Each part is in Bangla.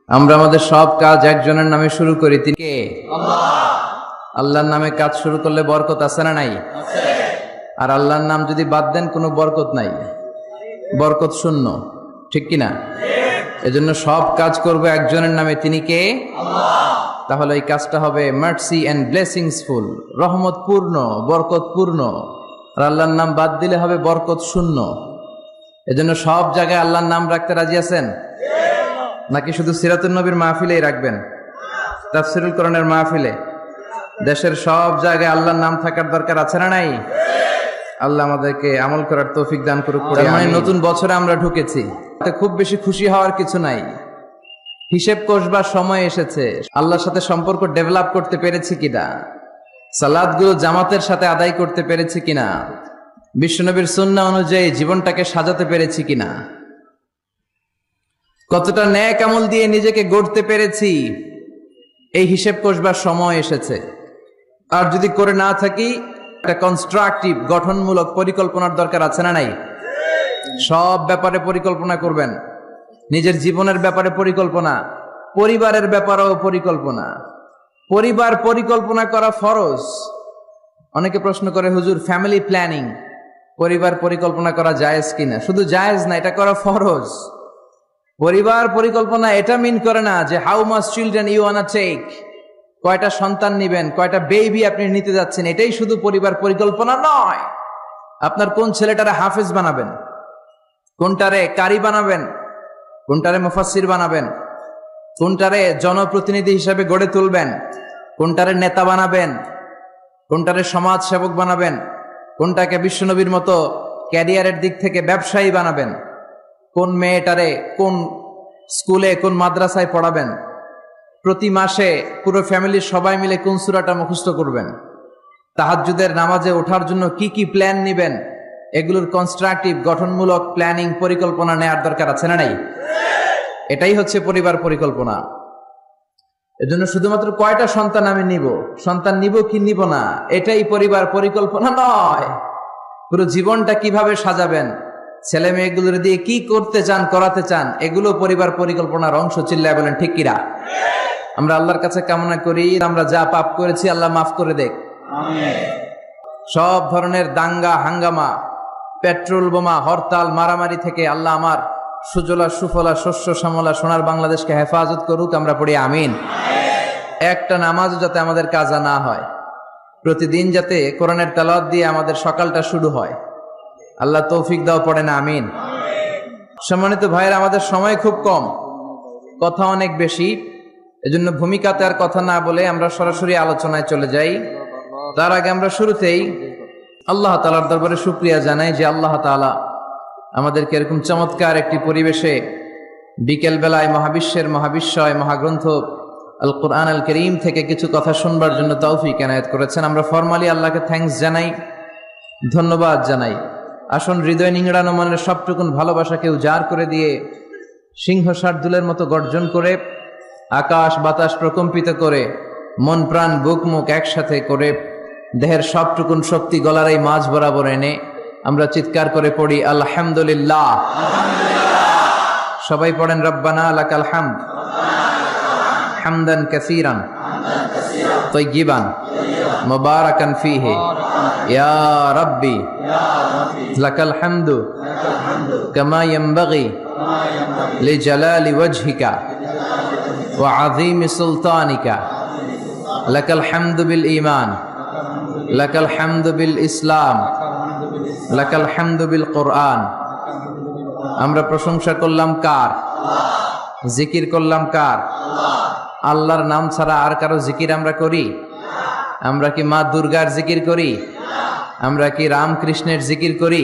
আমরা আমাদের সব কাজ একজনের নামে শুরু করি, তিনি কে? আল্লাহর নামে কাজ শুরু করলে বরকত আছে না নাই? আর আল্লাহর নাম যদি বাদ দেন কোনো বরকত নাই, বরকত শূন্য, ঠিক কিনা? এজন্য সব কাজ করবো একজনের নামে, তিনি কে? তাহলে এই কাজটা হবে মার্সি এন্ড ব্লেসিংস ফুল, রহমত পূর্ণ, বরকত পূর্ণ। আর আল্লাহর নাম বাদ দিলে হবে বরকত শূন্য। এজন্য সব জায়গায় আল্লাহর নাম রাখতে রাজি আছেন নাকি শুধু সিরাতুন নবীর মাহফিলেই রাখবেন? তাফসীরুল কোরআনের মাহফিলে দেশের সব জায়গায় আল্লাহর নাম থাকার দরকার আছে না নাই? আল্লাহ আমাদেরকে আমল করার তৌফিক দান করুক। মানে নতুন বছরে আমরা ঢুকেছি, খুব বেশি খুশি হওয়ার কিছু নাই। হিসেব কষবার সময় এসেছে। আল্লাহর সাথে সম্পর্ক ডেভেলপ করতে পেরেছি কিনা, সালাতগুলো জামাতের সাথে আদায় করতে পেরেছি কিনা, বিশ্বনবীর সুন্নাহ অনুযায়ী জীবনটাকে সাজাতে পেরেছি কিনা, কতটা নেক আমল দিয়ে নিজেকে গড়তে পেরেছি, এই হিসেব কষবার সময় এসেছে। আর যদি করে না থাকি, একটা কনস্ট্রাকটিভ গঠনমূলক পরিকল্পনার দরকার আছে না নাই? সব ব্যাপারে পরিকল্পনা করবেন, নিজের জীবনের ব্যাপারে পরিকল্পনা, পরিবারের ব্যাপারেও পরিকল্পনা। পরিবার পরিকল্পনা করা ফরজ। অনেকে প্রশ্ন করে, হুজুর ফ্যামিলি প্ল্যানিং, পরিবার পরিকল্পনা করা জায়েজ কিনা? শুধু জায়েজ না, এটা করা ফরজ। পরিবার পরিকল্পনা এটা মিন করে না যে how much children you wanna take, কয়টা সন্তান নিবেন, কয়টা বেবি আপনি নিতে যাচ্ছেন, এটাই শুধু পরিবার পরিকল্পনা নয়। আপনার কোন ছেলেটারে হাফেজ বানাবেন, কোনটারে কারি বানাবেন, কোনটারে মুফাসসির বানাবেন, কোনটারে জনপ্রতিনিধি হিসেবে গড়ে তুলবেন, কোনটারে নেতা বানাবেন, কোনটারে সমাজ সেবক বানাবেন, কোনটাকে বিশ্বনবীর মতো ক্যারিয়ারের দিক থেকে ব্যবসায়ী বানাবেন, কোন মেয়েটারে কোন স্কুলে কোন মাদ্রাসায় পড়াবেন, প্রতি মাসে পুরো ফ্যামিলির সবাই মিলে কোন সূরাটা মুখস্থ করবেন, তাহাজ্জুদের নামাজে ওঠার জন্য কি কি প্ল্যান নিবেন, এগুলোর কনস্ট্রাকটিভ গঠনমূলক প্ল্যানিং পরিকল্পনা নেওয়ার দরকার আছে না নাই? এটাই হচ্ছে পরিবার পরিকল্পনা। এজন্য শুধুমাত্র কয়টা সন্তান আমি নিব, সন্তান নিব কি নিব না, এটাই পরিবার পরিকল্পনা নয়। পুরো জীবনটা কিভাবে সাজাবেন, ছেলে মেয়েগুলোর দিয়ে কি করতে চান, করাতে চান, এগুলো পরিবার পরিকল্পনার অংশ। চিল্লায় বলেন ঠিক কিনা? আমরা আল্লাহর কাছে কামনা করি আমরা যা পাপ করেছি আল্লাহ মাফ করে দেখ। সব ধরনের দাঙ্গা হাঙ্গামা, পেট্রোল বোমা, হরতাল, মারামারি থেকে আল্লাহ আমার সুজলা সুফলা শস্য শ্যামলা সোনার বাংলাদেশকে হেফাজত করুক। আমরা পড়ি আমিন। একটা নামাজও যাতে আমাদের কাজা না হয়, প্রতিদিন যাতে কোরআনের তেলাওয়াত দিয়ে আমাদের সকালটা শুরু হয়, আল্লাহ তৌফিক দাও, পড়ে না আমিন। সম্মানিত ভাইয়েরা, আমাদের সময় খুব কম, কথা অনেক বেশি। এজন্য ভূমিকাতে আর কথা না বলে আমরা সরাসরি আলোচনায় চলে যাই। তার আগে আমরা শুরুতেই আল্লাহ তাআলার দরবারে শুকরিয়া জানাই যে আল্লাহ তাআলা আমাদেরকে এরকম চমৎকার একটি পরিবেশে বিকেল বেলায় মহাবিশ্বের মহাবিশ্বয় মহাগ্রন্থ আল কোরআন আল করিম থেকে কিছু কথা শুনবার জন্য তৌফিক এনায়েত করেছেন। আমরা ফরমালি আল্লাহকে থ্যাঙ্কস জানাই, ধন্যবাদ জানাই। আসুন হৃদয় নিংড়ানো মনের সবটুকুন ভালোবাসাকে উজাড় করে দিয়ে সিংহ শার্দুলের মতো গর্জন করে, আকাশ বাতাস প্রকম্পিত করে, মন প্রাণ বুক মুখ একসাথে করে, দেহের সবটুকুন শক্তি গলার এই মাঝ বরাবর এনে আমরা চিৎকার করে পড়ি আলহামদুলিল্লাহ। সবাই পড়েন রব্বানা লাকাল হামদ হামদান কাসীরান তাইয়িবান মুবারাকান ফীহি ইয়া রাব্বি লাকাল হামদু কামা ইয়ানবাগি লিজালালি ওয়াজহিকা ওয়া আযীমি সুলতানিকা লাকাল হামদু বিল ঈমান লাকাল হামদু বিল ইসলাম লাকাল হামদু বিল কোরআন। আমরা প্রশংসা করলাম কার? জিকির করলাম কার? আল্লাহর নাম ছাড়া আর কারো জিকির আমরা করি? আমরা কি মা দুর্গার জিকির করি? আমরা কি রামকৃষ্ণের জিকির করি?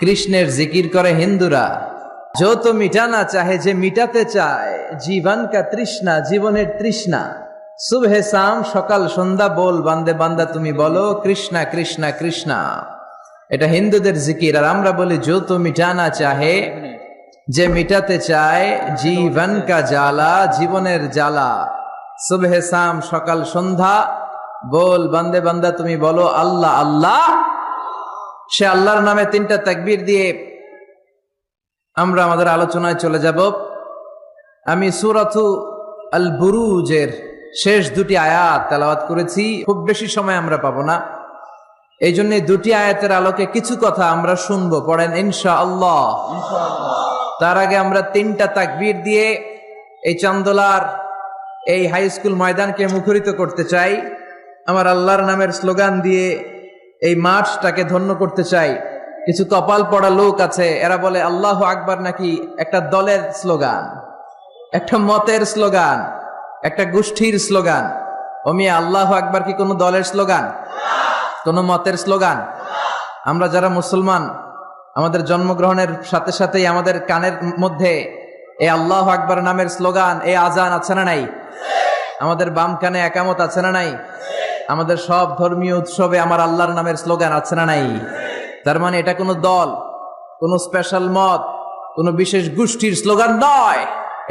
কৃষ্ণের জিকির করে হিন্দুরা। जो तो मिटाना चाहे, যে মিটাতে চায় জীবন কা তৃষ্ণা, জীবনের তৃষ্ণা। সুবহে শাম, সকাল সন্ধ্যা বল বান্দে বান্দা তুমি বলো কৃষ্ণা কৃষ্ণা কৃষ্ণা। এটা হিন্দুদের জিকির। আর আমরা বলি जो तो मिटाना चाहे, যে মিটাতে চায় জীবন কা জ্বালা, জীবনের জ্বালা। সুবহে শাম, সকাল সন্ধ্যা বল বান্দে বান্দা তুমি বলো আল্লাহ আল্লাহ। সে আল্লাহর নামে তিনটা তাকবীর দিয়ে আমরা আমাদের আলোচনায় চলে যাব। আমি সূরাতু আল বুরুজের শেষ দুটি আয়াত তেলাওয়াত করেছি। খুব বেশি সময় আমরা পাবো না, এই জন্য দুটি আয়াতের আলোকে কিছু কথা আমরা শুনবো। পড়েন ইনশাআল্লাহ। তার আগে আমরা 3টা তাকবীর দিয়ে এই চান্দোলার এই হাই স্কুল ময়দানকে মুখরিত করতে চাই। আমার আল্লাহর নামের স্লোগান দিয়ে এই মাঠটাকে ধন্য করতে চাই। কিছু কপাল পড়া লোক আছে, এরা বলে আল্লাহু আকবার নাকি একটা দলের স্লোগান, একটা মতের স্লোগান, একটা গোষ্ঠীর স্লোগান। ও মিয়া, আল্লাহু আকবার কি কোনো দলের স্লোগান, কোনো মতের স্লোগান? আমরা যারা মুসলমান, আমাদের জন্মগ্রহণের সাথে সাথেই আমাদের কানের মধ্যে এই আল্লাহু আকবার নামের স্লোগান, এই আজান আছে না নাই? আমাদের বাম কানে একামত আছে না নাই? আমাদের সব ধর্মীয় উৎসবে আমার আল্লাহর নামের স্লোগান আছে না নাই? তার মানে এটা কোনো দল, কোনো স্পেশাল মত, কোনো বিশেষ গোষ্ঠীর স্লোগান নয়,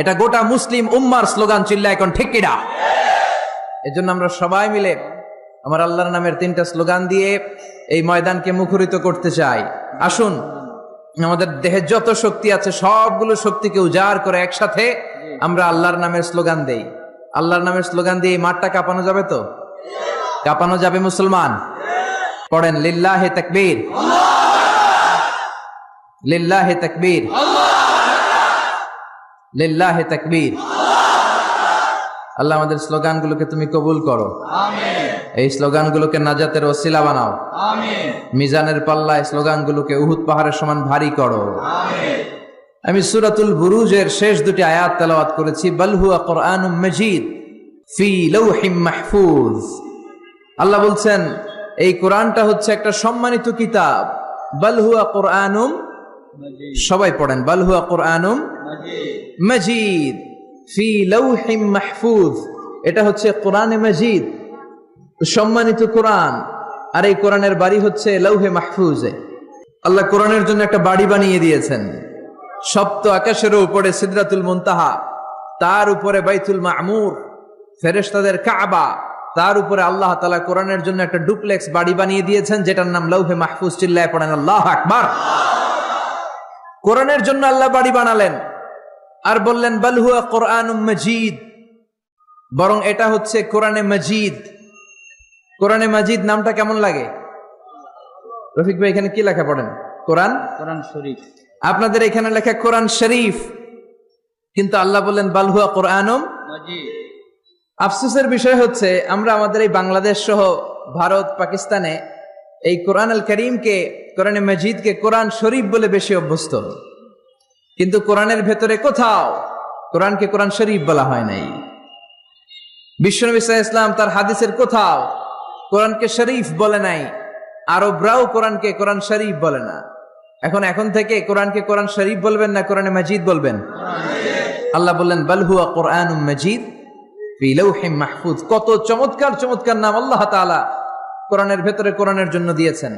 এটা গোটা মুসলিম উম্মার স্লোগান। চিল্লা এখন ঠিক কিনা? এজন্য আমরা সবাই মিলে আমার আল্লাহর নামের 3টা স্লোগান দিয়ে এই ময়দানকে মুখরিত করতে চাই। আসুন, আমাদের দেহে যত শক্তি আছে সবগুলো শক্তিকে উজাড় করে একসাথে আমরা আল্লাহর নামের স্লোগান দেই। আল্লাহর নামের স্লোগান দিয়ে এই মাঠটা কাঁপানো যাবে তো? কাঁপানো যাবে মুসলমান? পড়েন লিল্লাহে তাকবীর, লিল্লাহে তাকবীর, লিল্লাহে তাকবীর। আল্লাহ আমাদের স্লোগানগুলোকে তুমি কবুল করো, আমিন। এই স্লোগানগুলোকে নাজাতের ওসিলা বানাও, আমিন। মিজানের পাল্লায় স্লোগানগুলোকে উহুদ পাহাড়ের সমান ভারী করো, আমিন। আমি সূরাতুল বুরুজের শেষ দুটি আয়াত তেলাওয়াত করেছি। বাল হুয়া কুরআনুম মাজিদ ফি লাউহিম মাহফুজ। আল্লাহ বলছেন এই কোরআনটা হচ্ছে একটা সম্মানিত কিতাব। বাল হুয়া কুরআনুম মাজিদ, সবাই পড়েন বাল হুয়া কুরআনুম মাজিদ ফি লাউহিম মাহফুজ। এটা হচ্ছে কোরআনে মাজিদ, সম্মানিত কোরআন। আর এই কোরআনের বাড়ি হচ্ছে লৌহে মাহফুজে। আল্লাহ কোরআনের জন্য একটা বাড়ি বানিয়ে দিয়েছেন। সপ্ত আকাশের উপরে সিদরাতুল মুনতাহা, তার উপরে বাইতুল মামুর, ফেরেশতাদের কাবা, তার উপরে আল্লাহ তাআলা কোরআনের জন্য একটা ডুপ্লেক্স বাড়ি বানিয়ে দিয়েছেন, যেটার নাম লৌহে মাহফুজ। চিল্লায় পড়েন আল্লাহু আকবার। কোরআনের জন্য আল্লাহ বাড়ি বানালেন আর বললেন বাল হুয়া কুরআনুম মাজিদ, বরং এটা হচ্ছে কোরআনে মাজিদ। কোরআনে মাজিদ নামটা কেমন লাগে? রফিক ভাই, এখানে কি লেখা পড়েন? কোরআন, কোরআন শরীফ। আপনাদের এখানে লেখা কোরআন শরীফ, কিন্তু আল্লাহ বললেন বাল হুয়া কুরআনুম মাজিদ। আফসোসের বিষয় হচ্ছে আমরা আমাদের এই বাংলাদেশ সহ ভারত, পাকিস্তানে এই কোরআন আল করিমকে, কোরআনে মাজিদকে কোরআন শরীফ বলে বেশি অভ্যস্ত, কিন্তু কোরআনের ভেতরে কোথাও কোরআনকে কোরআন শরীফ বলা হয় নাই। বিশ্বনবী সাল্লাল্লাহু আলাইহি ওয়াসাল্লাম তার হাদিসের কোথাও কোরআনকে শরীফ বলে নাই। আরবরাও কোরআনকে কোরআন শরীফ বলে না। এখন থেকে কোরআনকে কোরআন শরীফ বলবেন না কোরআনে মাজিদ বলবেন? আল্লাহ বললেন বাল হুয়া কুরআনুম মাজিদ ফি লাউহিম মাহফুজ। কত চমৎকার চমৎকার নাম আল্লাহ তাআলা কোরআনের ভেতরে কোরআনের জন্য দিয়েছেন।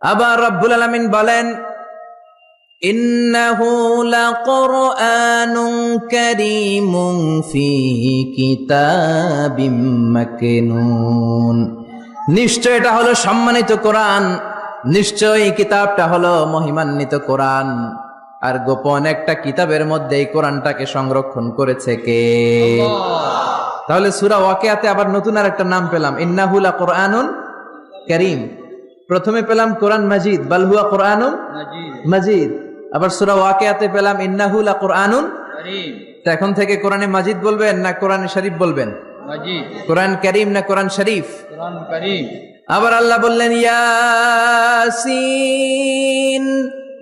আবার রব্বুল আলামিন বলেন ইন্নাহু লাকুরআনুন কারীমুন ফি কিতাবিম মাকনুন। নিশ্চয় এটা হলো সম্মানিত কোরআন, নিশ্চয় এই কিতাবটা হলো মহিমান্বিত কোরআন। আর গোপন একটা কিতাবের মধ্যে এই কোরআনটাকে সংরক্ষণ করেছে কে? তাহলে সূরা ওয়াকিয়াতে আবার নতুন আর একটা নাম পেলাম, ইন্নাহু লাকুরআনুন কারীম। প্রথমে পেলাম কোরআন মাজিদ, বাল হুয়া কুরআনুম মাজিদ। আবার সূরা ওয়াকিয়াতে পেলাম ইন্নাহু লাকুরআনুন কারীম। তো এখন থেকে কোরআনে মাজিদ বলবেন না কোরআনে শরীফ বলবেন? মাজিদ। কোরআন কারীম না কোরআন শরীফ? কোরআন কারীম। আবার আল্লাহ বললেন ইয়াসিন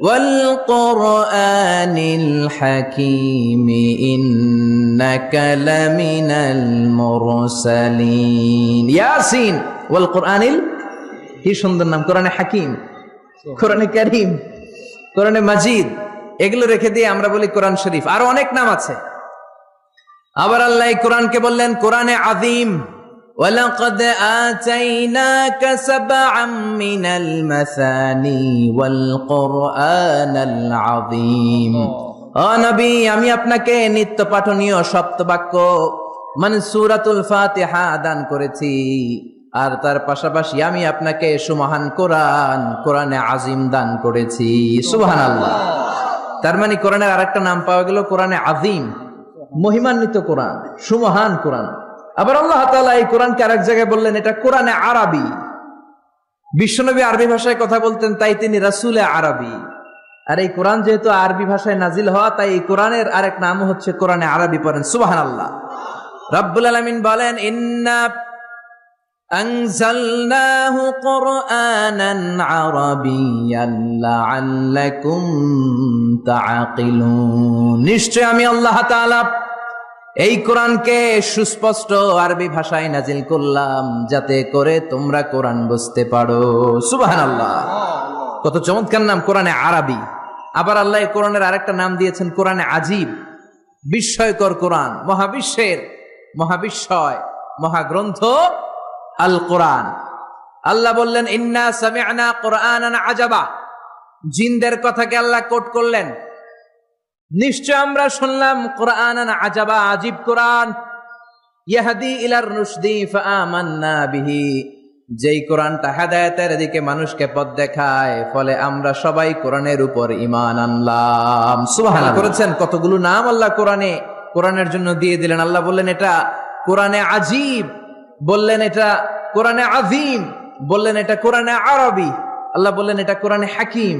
ওয়াল কুরআনিল হাকীম ইন্নাকা লামিনাল মুরসালিন। ইয়াসিন ওয়াল কুরআনিল, কি সুন্দর নাম! কোরআনে হাকিম, কোরআনে কারীম, কোরআনে মাজিদ, এগুলো রেখে দিয়ে আমরা বলি কোরআন শরীফ। আরো অনেক নাম আছে। আবার আল্লাহ এই কোরআনকে বললেন কোরআনে আযীম। ওয়ালাকাদ আতাইনাকা সাবআম মিনাল মাসানি ওয়াল কুরআনাল আযীম। ও নবী, আমি আপনাকে নিত্য পাঠনীয় সপ্তবাক্য মানে সূরাতুল ফাতিহা দান করেছি, আর তার পাশাপাশি আমি আপনাকে সুমহান কোরআন, কোরআনে আযীম দান করেছি। সুবহানাল্লাহ। তার মানে কোরআনের আরেকটা নাম পাওয়া গেল কোরআনে আযীম। মহিমান্বিত কোরআন, সুমহান কোরআন। আবার আল্লাহ তাআলা এই কোরআনকে আরেক জায়গায় বললেন এটা কোরআনে আরবি। বিশ্বনবী আরবি ভাষায় কথা বলতেন, তাই তিনি রাসূলে আরবি। আর এই কোরআন যেহেতু আরবি ভাষায় নাজিল হওয়া, তাই এই কোরআনের আরেক নাম হচ্ছে কোরআনে আরবি। পড়েন সুবহানাল্লাহ। রব্বুল আলামিন বলেন, ইন্না আনজালনাহু কুরআনান আরাবিয়্যান লাআল্লাকুম তাআকিলুন। নিশ্চয় আমি আল্লাহ তাআলা এই কোরআনকে সুস্পষ্ট আরবি ভাষায় নাজিল করলাম, যাতে করে তোমরা কোরআন বুঝতে পারো। সুবহানাল্লাহ। কত চমৎকার নাম, কোরআনে আরবি। আবার আল্লাহ এই কোরআনের আরেকটা নাম দিয়েছেন কোরআনে আজীব, বিস্ময়কর কোরআন, মহাবিশ্বের মহাবিস্ময় মহাগ্রন্থ আল কোরআন। আল্লাহ বললেন, ইন্না সামি'না কুরআনান আজাবা। জিনদের কথাকে আল্লাহ কোট করলেন, নিশ্চয় আমরা শুনলাম কুরআনান আজাবা, আজীব কোরআন। ইয়াহদি ইলার রুশদি ফাআমান্না বিহি। যেই কোরআনটা হেদায়েতের দিকে মানুষকে পথ দেখায়, ফলে আমরা সবাই কোরআনের উপর ঈমান আনলাম। সুবহানাল্লাহ করেছেন। কতগুলো নাম আল্লাহ কোরআনের জন্য দিয়ে দিলেন। আল্লাহ বললেন এটা কোরআনে আজীব, বললেন এটা কোরআনে আযীম, বললেন এটা কোরআনে আরবি। আল্লাহ বললেন এটা কোরআনে হাকিম,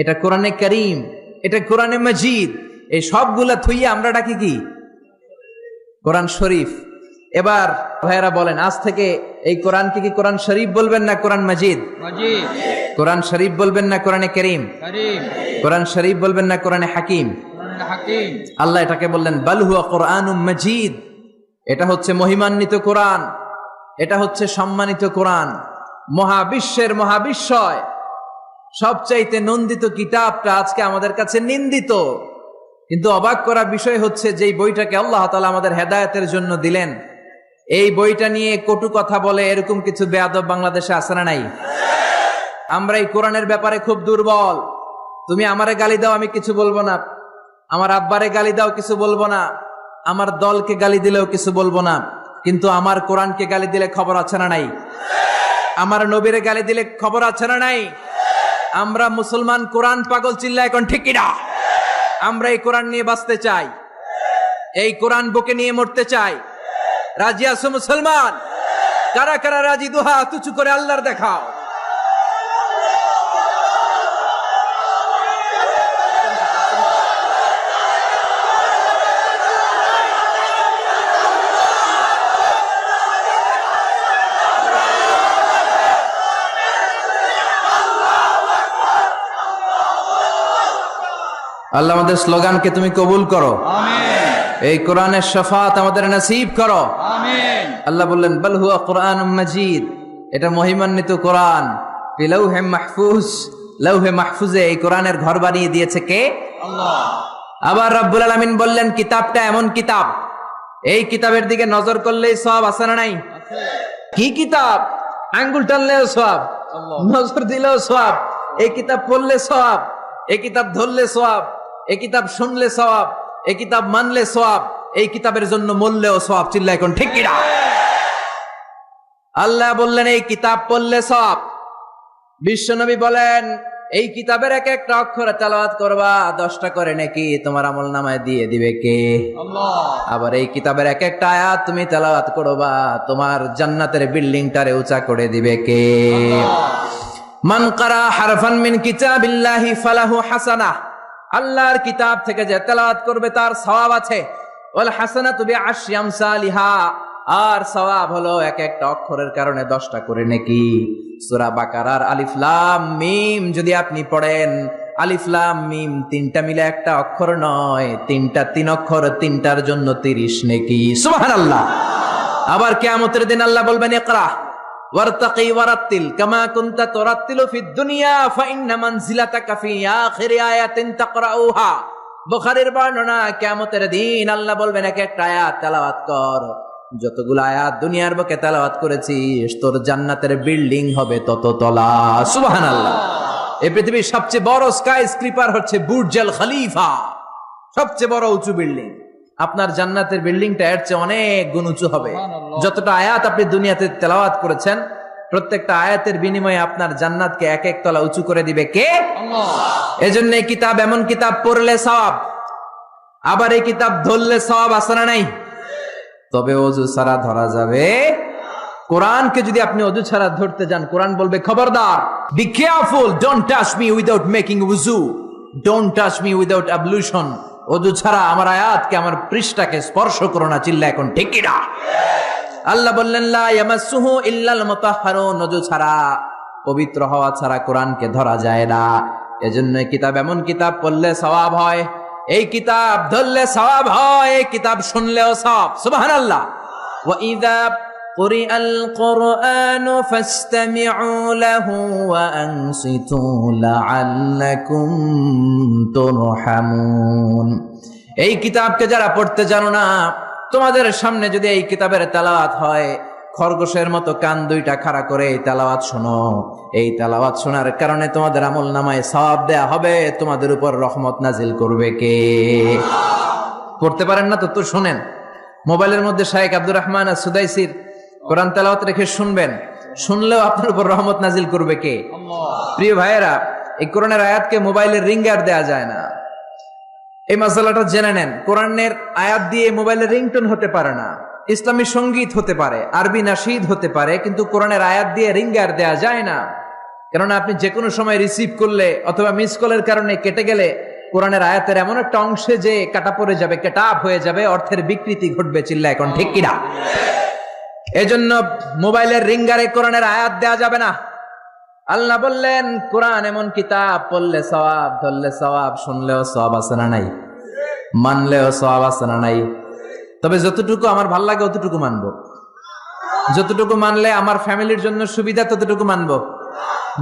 এটা কোরআনে করিম, এটা কোরআনে মজিদ। এই সবগুলা থুইয়া আমরা ডাকি কি? কোরআন শরীফ। এবার ভাইয়েরা বলেন, আজ থেকে এই কোরআনকে কি কোরআন শরীফ বলবেন না কোরআন মজিদ? কোরআন শরীফ বলবেন না কোরআনে করিম? কোরআন শরীফ বলবেন না কোরআনে হাকিম? আল্লাহ এটাকে বললেন বাল হুয়া কোরআনুম মজিদ। এটা হচ্ছে মহিমান্বিত কোরআন, এটা হচ্ছে সম্মানিত কোরআন, মহাবিশ্বের মহাবিস্ময়। সবচাইতে নন্দিত কিতাবটা আজকে আমাদের কাছে নিন্দিত। কিন্তু অবাক করা বিষয় হচ্ছে, যেই বইটাকে আল্লাহ তাআলা আমাদের হেদায়েতের জন্য দিলেন, এই বইটা নিয়ে কটু কথা বলে এরকম কিছু বেয়াদব বাংলাদেশে আছে না নাই? আমরা এই কোরআনের ব্যাপারে খুব দুর্বল। তুমি আমারে গালি দাও, আমি কিছু বলবো না। আমার আব্বারে গালি দাও, কিছু বলবো না। আমার দলকে গালি দিলেও কিছু বলবো না। কিন্তু আমার কোরআনকে গালি দিলে খবর আছে না নাই? আমার নবীরে গালি দিলে খবর আছে না নাই? আমরা মুসলমান কোরআন পাগল, চিল্লা এখন ঠিক কিনা? আমরা এই কোরআন নিয়ে বাঁচতে চাই, এই কোরআন বুকে নিয়ে মরতে চাই। রাজি আছো মুসলমান? কারা কারা রাজি? দুহা তুচু করে আল্লাহর দেখাও। আল্লাহ আমাদের স্লোগানকে তুমি কবুল করো, আমিন। এই কোরআনের শাফাত আমাদের নসিব করো, আমিন। আল্লাহ বললেন বাল হুয়া কোরআনুম মাজিদ, এটা মহিমান্বিত কোরআন। ফি লাউহে মাহফুজ, লাউহে মাহফুজে এই কোরআনের ঘর বানিয়ে দিয়েছে কে? আল্লাহ। আবার রব্বুল আলামিন বললেন কিতাবটা এমন কিতাব, এই কিতাবের দিকে নজর করলেই সওয়াব আছে না নাই? আছে। কি কিতাব? আঙ্গুল টানলেও সওয়াব, নজর দিলেও সওয়াব। এই কিতাব পড়লে সওয়াব, এই কিতাব ধরলে সওয়াব, এই কিতাব শুনলে সওয়াব, এই কিতাব মানলে সওয়াব, এই কিতাবের জন্য মরলেও সওয়াব। চিল্লা এখন ঠিক কিনা? আল্লাহ বললেন এই কিতাব পড়লে সওয়াব। বিশ্বনবী বলেন এই কিতাবের এক একটা অক্ষরে তেলাওয়াত করবা, 10টা করে নাকি তোমার আমলনামায় দিয়ে দিবে কে? আল্লাহ। আবার এই কিতাবের এক একটা আয়াত তুমি তেলাওয়াত করবা, তোমার জান্নাতের বিল্ডিংটারে উঁচা করে দিবে কে? আল্লাহ। মান কারা হারফান মিন কিতাবিল্লাহি ফালাহু হাসানাহ। আল্লাহর কিতাব থেকে যে তেলাওয়াত করবে তার সওয়াব আছে। ওয়াল হাসানাতু বিআশরি আমসালিহা। আর সওয়াব হলো এক একটা অক্ষরের কারণে 10টা করে নেকি। সূরা বাকারার আলিফ লাম মিম যদি আপনি পড়েন, আলিফ লাম মিম 3টা মিলে একটা অক্ষর নয়, 3টা 3 অক্ষর, 3টার জন্য 30 নেকি। সুবহানাল্লাহ। আবার কিয়ামতের দিন আল্লাহ বলবেন ইকরা ওয়ারতাকি ওয়ারাত্তিল কামা কুনতা তুরাত্তিলু ফিদ দুনিয়া ফাইন্না মানজিলাতাকা ফি আখিরি আয়াতিন তাকরাউহা। বুখারীর বর্ণনা, কিয়ামতের দিন আল্লাহ বলবেন এক একটা আয়াত তেলাওয়াত কর, যতগুলো আয়াত দুনিয়ার বুকে তেলাওয়াত করেছিস তোর জান্নাতের বিল্ডিং হবে তত তলা। সুবহানাল্লাহ। এই পৃথিবীর সবচেয়ে বড় স্কাই স্ক্রিপার হচ্ছে বুর্জ আল খলিফা, সবচেয়ে বড় উঁচু বিল্ডিং। আপনার জান্নাতের বিল্ডিংটা এর চেয়ে অনেক গুণ উঁচু হবে। যতটা আয়াত আপনি দুনিয়াতে তেলাওয়াত করেছেন, প্রত্যেকটা আয়াতের বিনিময়ে আপনার জান্নাতকে এক এক তলা উঁচু করে দিবে কে? আল্লাহ। এজন্য এই কিতাব এমন কিতাব পড়লে সওয়াব। আবার এই কিতাব ধরলে সওয়াব আছে না নাই? তবে অজু ছাড়া ধরা যাবে। কোরআনকে যদি আপনি অজু ছাড়া ধরতে যান, কোরআন বলবে খবরদার, be careful, don't touch me without making ওযু, ডোন্ট টাচ মি উইদাউট অ্যাবলুশন। অজু ছাড়া আমার আয়াতকে, আমার পৃষ্ঠাকে স্পর্শ করো না। চিল্লা এখন ঠিক কি না? আল্লাহ বললেন লা ইয়ামাসসুহু ইল্লাল মুতাহহারুন, অজু ছাড়া, পবিত্র হওয়া ছাড়া কোরআনকে ধরা যায় না। এজন্য এই কিতাব এমন কিতাব, পড়লে সওয়াব হয়, এই কিতাব ধরলে সওয়াব হয়, এই কিতাব শুনলেও সওয়াব। সুবহানাল্লাহ। ওয়া ইযা কুরিআল কুরআনু ফাসতামিউ লাহু ওয়া আনসিতু লাআল্লাকুম তুরহামুন। এই কিতাবকে যারা পড়তে জানো না, তোমাদের সামনে যদি এই কিতাবের তেলাওয়াত হয়, খরগোশের মতো কান দুইটা খাড়া করে এই তেলাওয়াত শোনো। এই তেলাওয়াত শোনার কারণে তোমাদের আমলনামায় সওয়াব দেয়া হবে, তোমাদের উপর রহমত নাজিল করবে কে? পড়তে পারেন না তো শোনেন। মোবাইলের মধ্যে শায়েখ আব্দুর রহমান আস-সুদাইসির কোরআন তেলাওয়াত রেখে শুনবেন, শুনলেও আপনার উপর রহমত নাজিল করবে কে? প্রিয় ভাইয়েরা, এই কোরআনের আয়াতকে মোবাইলের রিঙ্গার দেয়া যায় না। এই মাসালাটা জেনে নেন। কোরআনের আয়াত দিয়ে মোবাইলের রিংটোন হতে পারে না, ইসলামী সঙ্গীত হতে পারে, আরবি নাশিদ হতে পারে, কিন্তু কোরআনের আয়াত দিয়ে রিঙ্গার দেয়া যায় না। কেননা আপনি যে কোনো সময় রিসিভ করলে অথবা মিস কলের কারণে কেটে গেলে কোরআনের আয়াতের এমন একটা অংশে যে কাটা পড়ে যাবে, কেটাপ হয়ে যাবে, অর্থের বিকৃতি ঘটবে। চিল্লা এখন ঠিক কিনা? এজন্য মোবাইলের রিঙ্গারে কোরআনের আয়াত দেয়া যাবে না। আল্লাহ বললেন কোরআন এমন কিতাব, পড়লে সওয়াব, ধরলে সওয়াব, শুনলেও সওয়াব আছে না নাই? মানলেও সওয়াব আছে না নাই? তবে যতটুকু আমার ভাল লাগে অতটুকু মানবো, যতটুকু মানলে আমার ফ্যামিলির জন্য সুবিধা ততটুকু মানবো,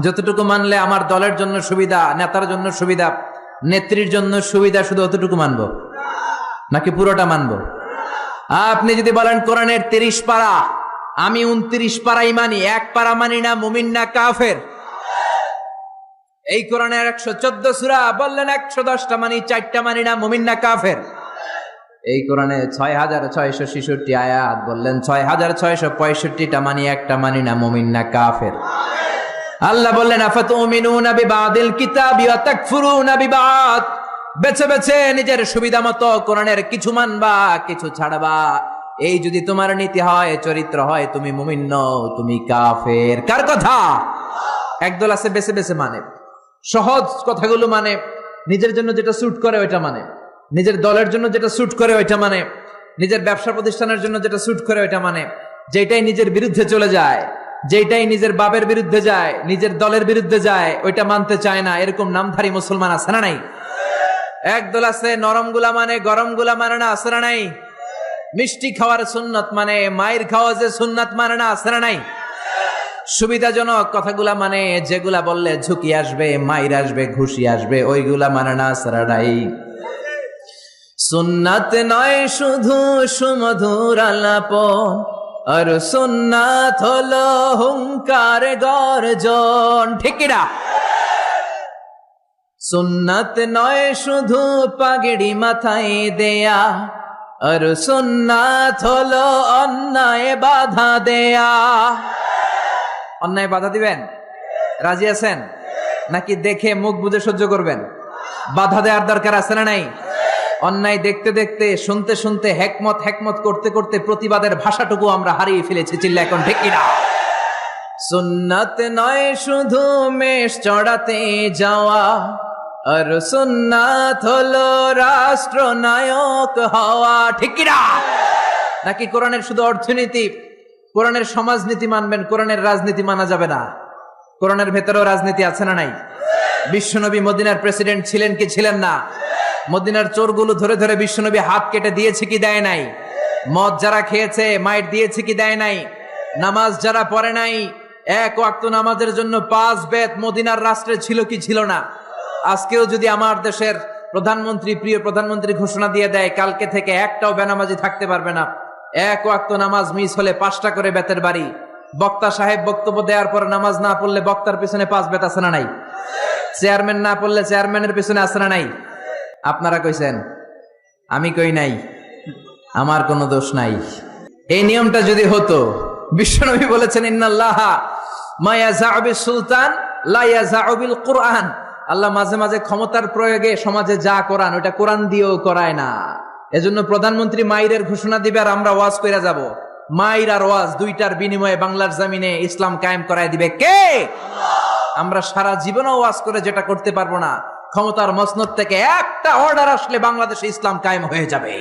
যতটুকু মানলে আমার দলের জন্য সুবিধা, নেতার জন্য সুবিধা, নেত্রীর জন্য সুবিধা, শুধু অতটুকু মানবো নাকি পুরোটা মানবো? আপনি যদি বলেন কোরআনের 30 পারা, আমি 29 পারাই মানি, 1 পারা মানি না, মুমিন না কাফের। এই কোরআনের 114 সূরা, বললেন 110টা মানি, 4টা মানি না, মুমিন না কাফের। এই কোরআনে 6666 আয়াত, বললেন 6665টা মানি, একটা মানি না, মুমিন না কাফের। আল্লাহ বললেন আফাতুমিনুনা বিবাদিল কিতাবি ওয়া তাকফুরুনা বিবাদ, বেছে বেছে নিজের সুবিধা মতো কোরআনের কিছু মানবা, কিছু ছাড়বা। এই যদি তোমার নীতি হয়, চরিত্র হয়, তুমি মুমিন নও, তুমি কাফের। কার কথা? একদল আছে বেছে বেছে মানে, সহজ কথাগুলো মানে, নিজের জন্য যেটা স্যুট করে ওইটা মানে, নিজের দলের জন্য যেটা স্যুট করে ওইটা মানে, নিজের ব্যবসা প্রতিষ্ঠানের জন্য যেটা স্যুট করে ওইটা মানে, যেটাই নিজের বিরুদ্ধে চলে যায়, যেটাই নিজের বাপের বিরুদ্ধে যায়, নিজের দলের বিরুদ্ধে যায়, ওইটা মানতে চায় না। এরকম নামধারী মুসলমান আছে না নাই? একদল আছে নরম গুলা মানে, গরম গুলা মানে না, আছে না নাই? মিষ্টি খাওয়ার সুন্নত মানে, মায়ের খাওয়া যে সুন্নত মানে না, আছে না নাই? সুবিধাজনক কথাগুলা মানে, যেগুলা বললে ঝুঁকি আসবে, মায়ের আসবে, ঘুষি আসবে, ওইগুলা মানে না, আছে না নাই? সুন্নাত নয় শুধু সুমধুর আলাপন, আর সুন্নাত হলো হুঙ্কার গর্জন। ঠিক কিনা? সুন্নাত নয় শুধু পাগড়ি মাথায় দেয়া, আর সুন্নাত হলো অন্যায় বাধা দেয়া। অন্যায় বাধা দিবেন? রাজি আছেন নাকি দেখে মুখ বুজে সহ্য করবেন? বাধা দেওয়ার দরকার আছে না নাই? অন্যায় দেখতে দেখতে, শুনতে শুনতে, হেকমত করতে করতে প্রতিবাদের ভাষাটুকু আমরা হারিয়ে ফেলেছি। চিল্লা এখন ঠিক কিনা? সুন্নাত নয় শুধু মেষ চড়াতে যাওয়া, আর সুন্নাত হলো রাষ্ট্রনায়ক হওয়া। ঠিক কিনা? নাকি কোরআনের শুধু অর্থনীতি, কোরআনের সমাজনীতি মানবেন, কোরআনের রাজনীতি মানা যাবে না? কোরআনের ভেতরেও রাজনীতি আছে না নাই? বিশ্বনবী মদিনার প্রেসিডেন্ট ছিলেন কি ছিলেন না? মদিনার চোরগুলো ধরে ধরে বিশ্বনবী হাত কেটে দিয়েছে কি দেয় নাই? মদ যারা খেয়েছে মাইর দিয়েছে কি দেয় নাই? নামাজ যারা পড়ে নাই, 1 ওয়াক্ত নামাজের জন্য 5 বেত মদিনার রাষ্ট্রে ছিল কি ছিল না? আজকেও যদি আমার দেশের প্রধানমন্ত্রী, প্রিয় প্রধানমন্ত্রী ঘোষণা দিয়ে দেয় কালকে থেকে একটাও বেনামাজি থাকতে পারবে না, 1 ওয়াক্ত নামাজ মিস হলে 5টা করে বেতের বাড়ি। বক্তা সাহেব বক্তব্য দেওয়ার পর নামাজ না পড়লে বক্তার পিছনে 5 বেত আছে না নাই? চেয়ারম্যান না পড়লে চেয়ারম্যানের পিছনে আছে না নাই? আপনারা কইছেন, আমি কই নাই, আমার কোনো দোষ নাই। এই নিয়মটা যদি হতো, বিশ্বনবী বলেছেন ইন্নাল্লাহা মা ইয়াযাউ বিস সুলতান লা ইয়াযাউ বিল কুরআন, আল্লাহ মাঝে মাঝে ক্ষমতার প্রয়োগে সমাজে যা করান ওটা কোরআন দিয়েও করায় না। এজন্য প্রধানমন্ত্রী মাইরের ঘোষণা দিবে আর আমরা ওয়াজ কইরা যাব। মাইর আর ওয়াজ দুইটার বিনিময়ে বাংলার জমিনে ইসলাম কায়েম করায় দিবে কে? আমরা সারা জীবনও ওয়াজ করে যেটা করতে পারবো না, ক্ষমতার মসনদ থেকে একটা অর্ডার আসলে বাংলাদেশে ইসলাম কায়েম হয়ে যাবে।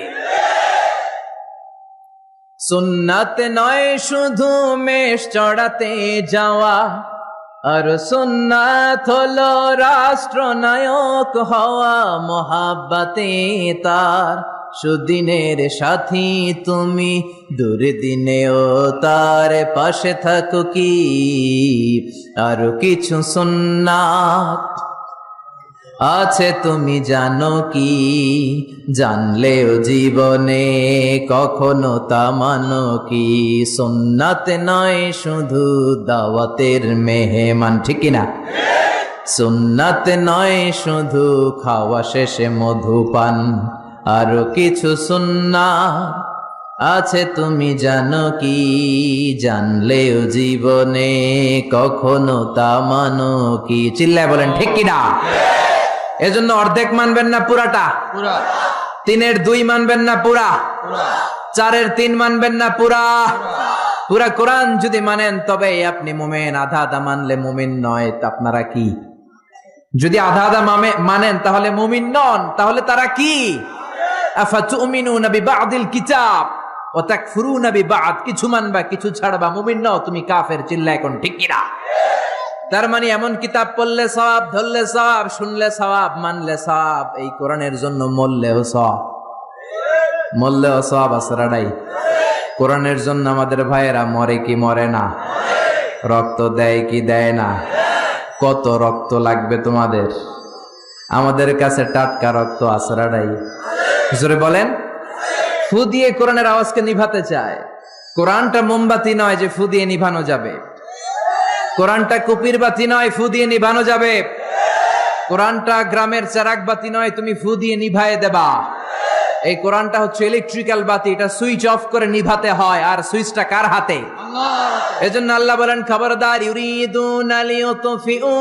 সুন্নাত নয় শুধু মেষ চড়াতে যাওয়া, আর সুন্নাত হলো রাষ্ট্রনায়ক হওয়া। মোহাব্বতে তার সুদিনের সাথী তুমি, দুর্দিনেও তার পাশে থাকো কি। আর কিছু সুন্নাত আছে তুমি জানো কি, জানলেও জীবনে কখনো তা মানো কি। সুন্নাত নয় শুধু দাওয়াতের মেহমান, ঠিক কিনা? সুন্নাত নয় শুধু খাওয়া শেষে মধুপান, আরো কিছু সুন্নাত আছে তুমি জানো কি, জানলেও জীবনে কখনো তা মানো কি। চিল্লায় বলেন ঠিক কিনা? এজন্য অর্ধেক মানবেন না পুরাটা? তিনের 2 মানবেন না পুরা? 4-এর 3 মানবেন না পুরা? পুরা কোরআন যদি মানেন তবে আপনি মুমিন। আধা আধা মানলে মুমিন নয়। আপনারা কি? যদি আধা আধা মানেন তাহলে মুমিন নন। তাহলে তারা কি? আফাতুমিনুনা বিবাদিল কিতাব ওয়া তাকফুরুনা বিবাদ। কিছু মানবা কিছু ছাড়বা, মুমিন নও, তুমি কাফের। চিল্লা এখন ঠিক কিনা? তার মানে এমন কিতাব পড়লে সওয়াব, ধরলে সওয়াব, শুনলে সওয়াব, মানলে সওয়াব। এই কোরআনের জন্য মরলেও সওয়াব, মরলেও সওয়াব আসরাডাই। কোরআনের জন্য আমাদের ভাইয়েরা মরে কি মরে না? রক্ত দেয় কি দেয় না? কত রক্ত লাগবে তোমাদের? আমাদের কাছে টাটকা রক্ত আসরাডাই। জোরে বলেন। ফু দিয়ে কোরআনের আওয়াজকে নিভাতে চায়। কোরআনটা মোমবাতি নয় যে ফু দিয়ে নিভানো যাবে। কোরআনটা কুপির বাতি নয় ফু দিয়ে নিভানো যাবে। কোরআনটা গ্রামের চারাক বাতি নয় তুমি ফু দিয়ে নিভায়ে দেবা। এই কোরআনটা হচ্ছে ইলেকট্রিক্যাল বাতি, এটা সুইচ অফ করে নিভাতে হয়। আর সুইচটা কার হাতে? এজন্য আল্লাহ বলেন খবরদার, ইউরিদুনা লিয়ুতফিউ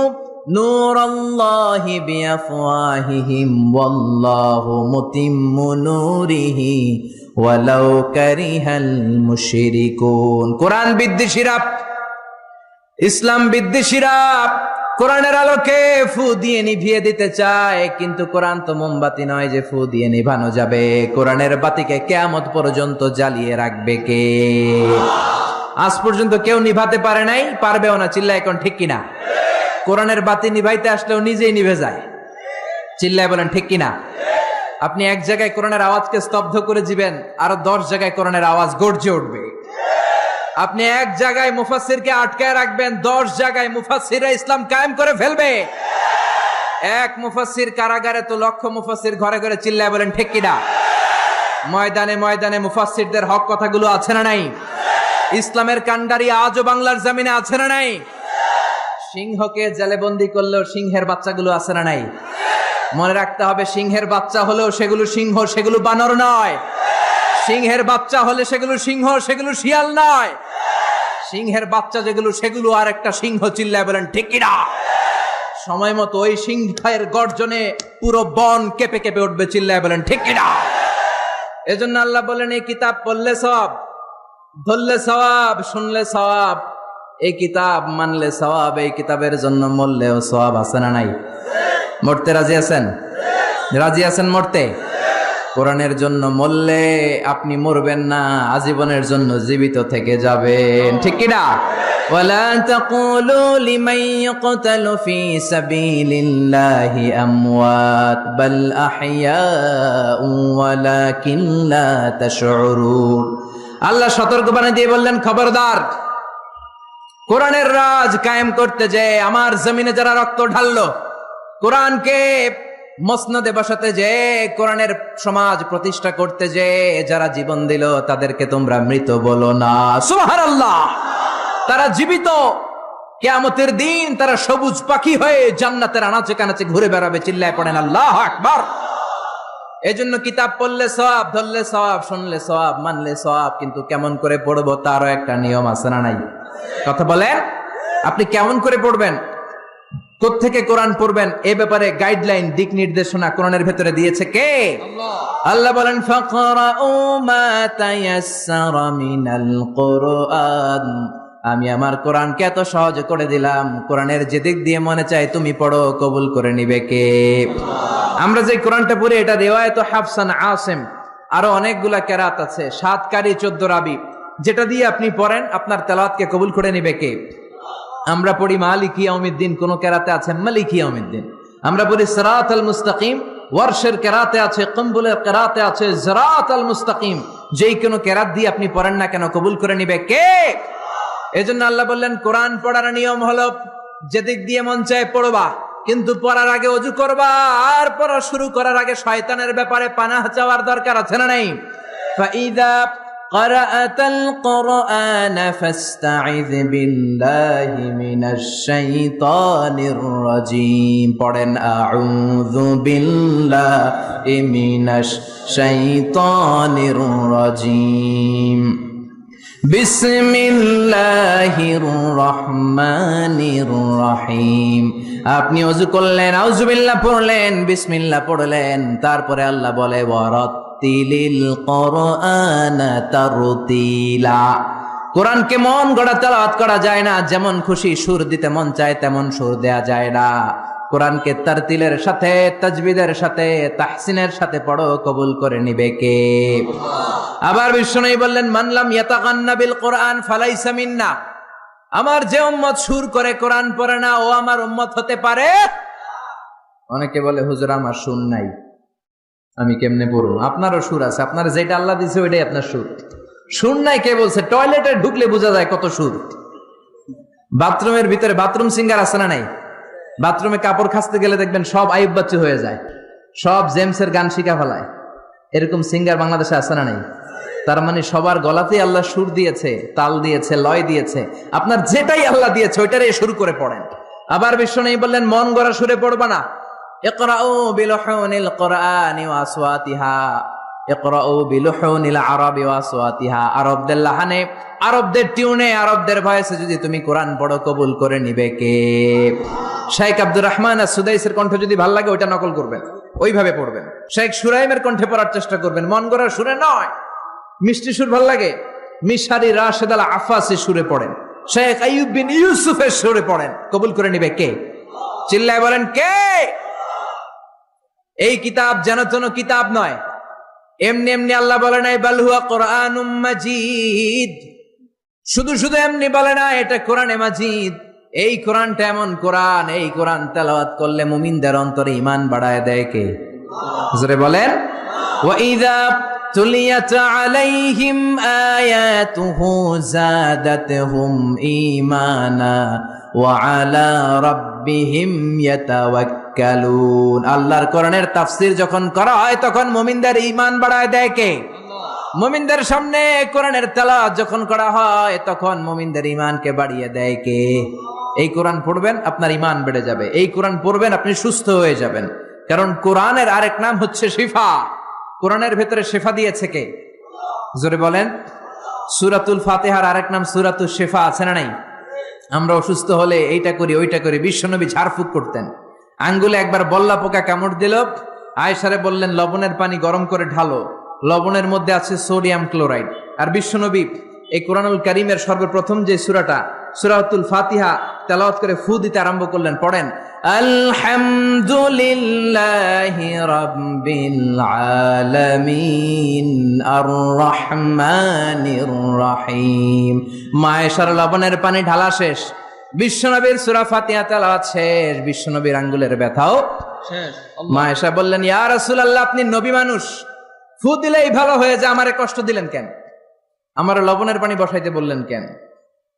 নূরাল্লাহি বিআফওয়াহিহিম ওয়াল্লাহু মুতিম্মু নূরিহি ওয়ালাউ কারিহাল মুশরিকুন। কোরআন বিদ্বেষীরা, ইসলাম বিদ্বেষীরা কোরআনের আলোকে ফু দিয়ে নিভিয়ে দিতে চায়, কিন্তু কোরআন তো মোমবাতি নয় যে ফু দিয়ে নিভানো যাবে। কোরআনের বাতিকে কিয়ামত পর্যন্ত জ্বালিয়ে রাখবে কে? আজ পর্যন্ত কেউ নিভাতে পারে নাই, পারবেও না। চিল্লা এখন ঠিক কিনা? কোরআনের বাতি নিভাইতে আসলেও নিজেই নিভে যায়। চিল্লায় বলেন ঠিক কিনা? আপনি এক জায়গায় কোরআনের আওয়াজকে স্তব্ধ করে দিবেন, আরো 10 জায়গায় কোরআনের আওয়াজ গর্জে উঠবে। আপনি এক জায়গায় মুফাসসিরকে আটকায় রাখবেন, 10 জায়গায় মুফাসসিররা ইসলাম কায়েম করে ফেলবে। এক মুফাসসির কারাগারে তো লক্ষ মুফাসসির ঘরে ঘরে। চিল্লায় বলেন ঠিক কিনা? ময়দানে ময়দানে মুফাসসিরদের হক কথাগুলো আছে না নাই? ইসলামের কান্ডারি আজও বাংলার জমিনে আছে না নাই? সিংহকে জেলে বন্দী করলেও সিংহের বাচ্চাগুলো আছে না নাই? মনে রাখতে হবে, সিংহের বাচ্চা হলেও সেগুলো সিংহ, সেগুলো বানর নয়। সিংহের বাচ্চা হলে সেগুলো সিংহ, সেগুলো শিয়াল নয়। সিংহের বাচ্চা যেগুলো সেগুলো আর একটা সিংহ। চিল্লায় বলেন ঠিক কিনা? সময় মতো ওই সিংহের গর্জনে পুরো বন কেঁপে কেঁপে উঠবে। চিল্লায় বলেন ঠিক কিনা? এজন্য আল্লাহ বলেন এই কিতাব পড়লে সওয়াব, ধরলে সওয়াব, শুনলে সওয়াব, এই কিতাব মানলে সওয়াব। এই কিতাবের জন্য মরলেও সওয়াব আছে না নাই? মরতে রাজি আছেন? রাজি আছেন মরতে? কোরআনের জন্য মরলে আপনি মরবেন না, আজীবনের জন্য জীবিত থেকে যাবেন। ঠিক কিনা? ওয়ালা তাকুলু লিমান ইয়াকতালু ফি সাবিলিল্লাহি আমওয়াত বাল আহইয়াউ ওয়ালাকিন লা তাশউরুন। আল্লাহ সতর্কবাণী দিয়ে বললেন খবরদার, কোরআনের রাজ কায়েম করতে যে আমার জমিনে যারা রক্ত ঢাললো, কোরআনকে মসনদে বসাতে যে, কোরআনের সমাজ প্রতিষ্ঠা করতে যে যারা জীবন দিল তাদেরকে তোমরা মৃত বলো না। সুবহানাল্লাহ। তারা জীবিত। কিয়ামতের দিন তারা সবুজ পাখি হয়ে জান্নাতের আনাচে কানাচে ঘুরে বেড়াবে। চিল্লায় পড়েন আল্লাহু আকবার। এজন্য কিতাব পড়লে সওয়াব, ধরলে সওয়াব, শুনলে সওয়াব, মানলে সওয়াব। কিন্তু কেমন করে পড়বো তারও একটা নিয়ম আছে না নাই? কথা বলেন। আপনি কেমন করে পড়বেন? কোত্থেকে কোরআন পড়বেন এ ব্যাপারে গাইডলাইন, দিক নির্দেশনা কোরআনের ভেতরে দিয়েছে কে? আল্লাহ বলেন ফাকরাউ মা তায়াসসারা মিনাল কুরআন, আমি আমার কোরআনকে এত সহজ করে দিলাম, কোরআনের যে দিক দিয়ে মনে চায় তুমি পড়ো, কবুল করে নিবে কে? আমরা যে কোরআনটা পড়ি এটা রিওয়ায়াত হাফসান আসিম, আরো অনেকগুলা কেরাত আছে, 7 কারি 14 রাবি, যেটা দিয়ে আপনি পড়েন আপনার তেলাওয়াতকে কবুল করে নিবে কে? আমরা পড়ি মালিকি ইয়াউমিদ্দিন, কোন কেরাতে আছে মালিকি ইয়াউমিদ্দিন। আমরা পড়ি সিরাতাল মুস্তাকিম, ওয়ারশের কেরাতে আছে, কম্বুলের কেরাতে আছে সিরাতাল মুস্তাকিম। যেই কোন কেরাত দিয়ে আপনি পড়েন না কেন কবুল করে নিবে কে? এজন্য আল্লাহ বললেন কোরআন পড়ার নিয়ম হলো যেদিক দিয়ে মন চায় পড়বা, কিন্তু পড়ার আগে ওযু করবা, আর পড়া শুরু করার আগে শয়তানের ব্যাপারে পানাহ চাওয়ার দরকার আছে না নাই? ফাইদা ক্বারাআতাল কুরআন ফাস্তাইয বিল্লাহি মিনাশ শাইতানির রাজীম। পড়েন আউযু বিল্লাহি মিনাশ শাইতানির রাজীম। বিসমিল্লাহির রহমানির রহিম। আপনি ওযু করলেন, আউযুবিল্লাহ পড়লেন, বিসমিল্লাহ পড়লেন, তারপরে আল্লাহ বলে ওয়ারাত্তিলিল কুরআনা তারতিলা। কোরআনকে মন গড়া তেলাওয়াত করা যায় না, যেমন খুশি সুর দিতে মন চায় তেমন সুর দেয়া যায় না। কোরআনকে তারতিলের সাথে, তাজবিদের সাথে, তাহসিনের সাথে পড়ো, কবুল করে নিবে কে? আবার বিষ্ণু বললেন মান লাম ইয়াতাগান্না বিল কোরআন ফালাইসা মিন্না, আমার যে উম্মত সুর করে কোরআন পড়ে না ও আমার উম্মত হতে পারে। অনেকে বলে হুজুর আমার সুর নাই, আমি কেমনে পড়ব? আপনারও সুর আছে, আপনার যেটা আল্লাহ দিয়েছে ওইটাই আপনার সুর। সুর নাই কে বলছে? টয়লেটে ঢুকলে বোঝা যায় কত সুর। বাথরুমের ভিতরে বাথরুম সিঙ্গার আছে না নাই? বাথরুমে কাপড় খাসতে গেলে দেখবেন সব আইব বাচ্চু হয়ে যায়, সব জেমসের গান শিখা ফেলায়, এরকম সিঙ্গার বাংলাদেশে আছে না নাই? তার মানে সবার গলাতেই আল্লাহ সুর দিয়েছে, তাল দিয়েছে, লয় দিয়েছে। আপনার যেটাই আল্লাহ দিয়েছে ওইটারে শুরু করে পড়েন। আবার বিষ্ণু বললেন মন গড়া সুরে পড়বা না। ইকরাউ বিলুহুনিল কুরআনি ওয়া আসওয়াতিহা, ইকরাউ বিলুহুনিল আরাবি ওয়া আসওয়াতিহা। আরবদের লাহানে, আরবদের টিউনে, আরবদের ভয়েসে যদি তুমি কোরআন পড়ো কবুল করে নিবে কে? শেখ আব্দুর রহমান আর-সুদাইসের কণ্ঠ যদি ভালো লাগে ওইটা নকল করবেন, ওইভাবে পড়বেন। শেখ সুরাইমের কণ্ঠে পড়ার চেষ্টা করবেন, মন গড়া সুরে নয়। মিষ্টি সুর ভাল লাগে, মিশারি রাশেদ আল আফাসি সুরে পড়েন, শেখ আইয়ুব বিন ইউসুফের সুরে পড়েন, কবুল করে নিবে কে? চিল্লায় বলেন কে? এই কিতাব যেন তেন কিতাব নয়, এমনি এমনি আল্লাহ বলে নাই বাল হুয়া কুরআনুম মাজিদ। শুধু শুধু এমনি বলে না এটা কোরআনে মাজিদ। এই কোরআনটা এমন কোরআন, এই কোরআন তেলাওয়াত করলে মুমিনদের অন্তরে ঈমান বাড়ায় দেয় কে? জোরে বলেন। ওয়া ইযা তুলিয়াত আলাইহিম আয়াতুহু যাদাতহুম ঈমানা ওয়া আলা রাব্বিহিম ইয়াতাওয়াক্কালুন। আল্লাহর কোরআনের তাফসীর যখন করা হয় তখন মুমিনদের ঈমান বাড়ায় দেয় কে? মুমিনদের সামনে কোরআনের তেলাওয়াত যখন করা হয় তখন মুমিনদের ঈমানকে বাড়িয়ে দেয় কে? এই কোরআন পড়বেন আপনার ঈমান বেড়ে যাবে, এই কোরআন পড়বেন আপনি সুস্থ হয়ে যাবেন। কারণ কোরআনের আরেক নাম হচ্ছে শিফা। কোরআনের ভেতরে শিফা দিয়েছে কে? জোরে বলেন। সূরাতুল ফাতিহার আরেক নাম সূরাতুশ শিফা, আছে না নাই? আমরা অসুস্থ হলে এইটা করি ওইটা করি, বিশ্বনবী ঝাড়ফুঁক করতেন। আঙ্গুলে একবার বল্লা পোকা কামড় দিল, আয়েশারে বললেন লবণের পানি গরম করে ঢালো, লবণের মধ্যে আছে সোডিয়াম ক্লোরাইড। আর বিশ্বনবী এই কোরআনুল কারীমের সর্বপ্রথম যে সূরাটা সূরাতুল ফাতিহা তেলাওয়াত করে ফু দিতে আরম্ভ করলেন। পড়েন আলহামদুলিল্লাহি রাব্বিল আলামিন আর রহমানির রহিম। মায়েশার লবণের পানি ঢালা শেষ, বিশ্বনবীর সূরা ফাতিহা তেলাওয়াত শেষ, বিশ্বনবীর আঙ্গুলের ব্যথাও শেষ। মায়েশা বললেন ইয়া রাসূলুল্লাহ আপনি নবী মানুষ, ফু দিলেই ভালো হয়ে যায়, আমারে কষ্ট দিলেন কেন? আমার লবণের পানি বসাইতে বললেন কেন?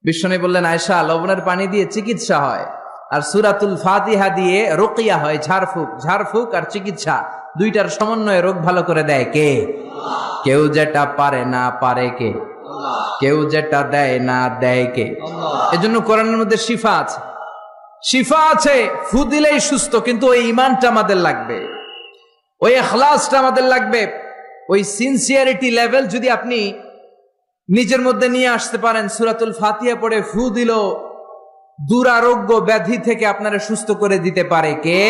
বিশ্বনবী বললেন আয়েশা লবণের পানি দিয়ে চিকিৎসা হয় আর সূরাতুল ফাতিহা দিয়ে রুকিয়া হয়, ঝাড়ফুঁক। ঝাড়ফুঁক আর চিকিৎসা দুইটার সমন্বয়ে রোগ ভালো করে দেয় কে? কেউ যেটা পারে না পারে কে? কেউ যেটা দেয় না দেয় কে? এজন্য কোরআনের মধ্যে শিফা আছে, শিফা আছে। ফু দিলেই সুস্থ, কিন্তু ওই ঈমানটা আমাদের লাগবে, ওই ইখলাসটা আমাদের লাগবে, ওই সিনসিয়ারিটি লেভেল যদি আপনি নিজের মধ্যে নিয়ে আসতে পারেন। সূরাতুল ফাতিহা পড়ে ফু দিল, দুরারোগ্য ব্যাধি থেকে আপনারা সুস্থ করে দিতে পারে কে?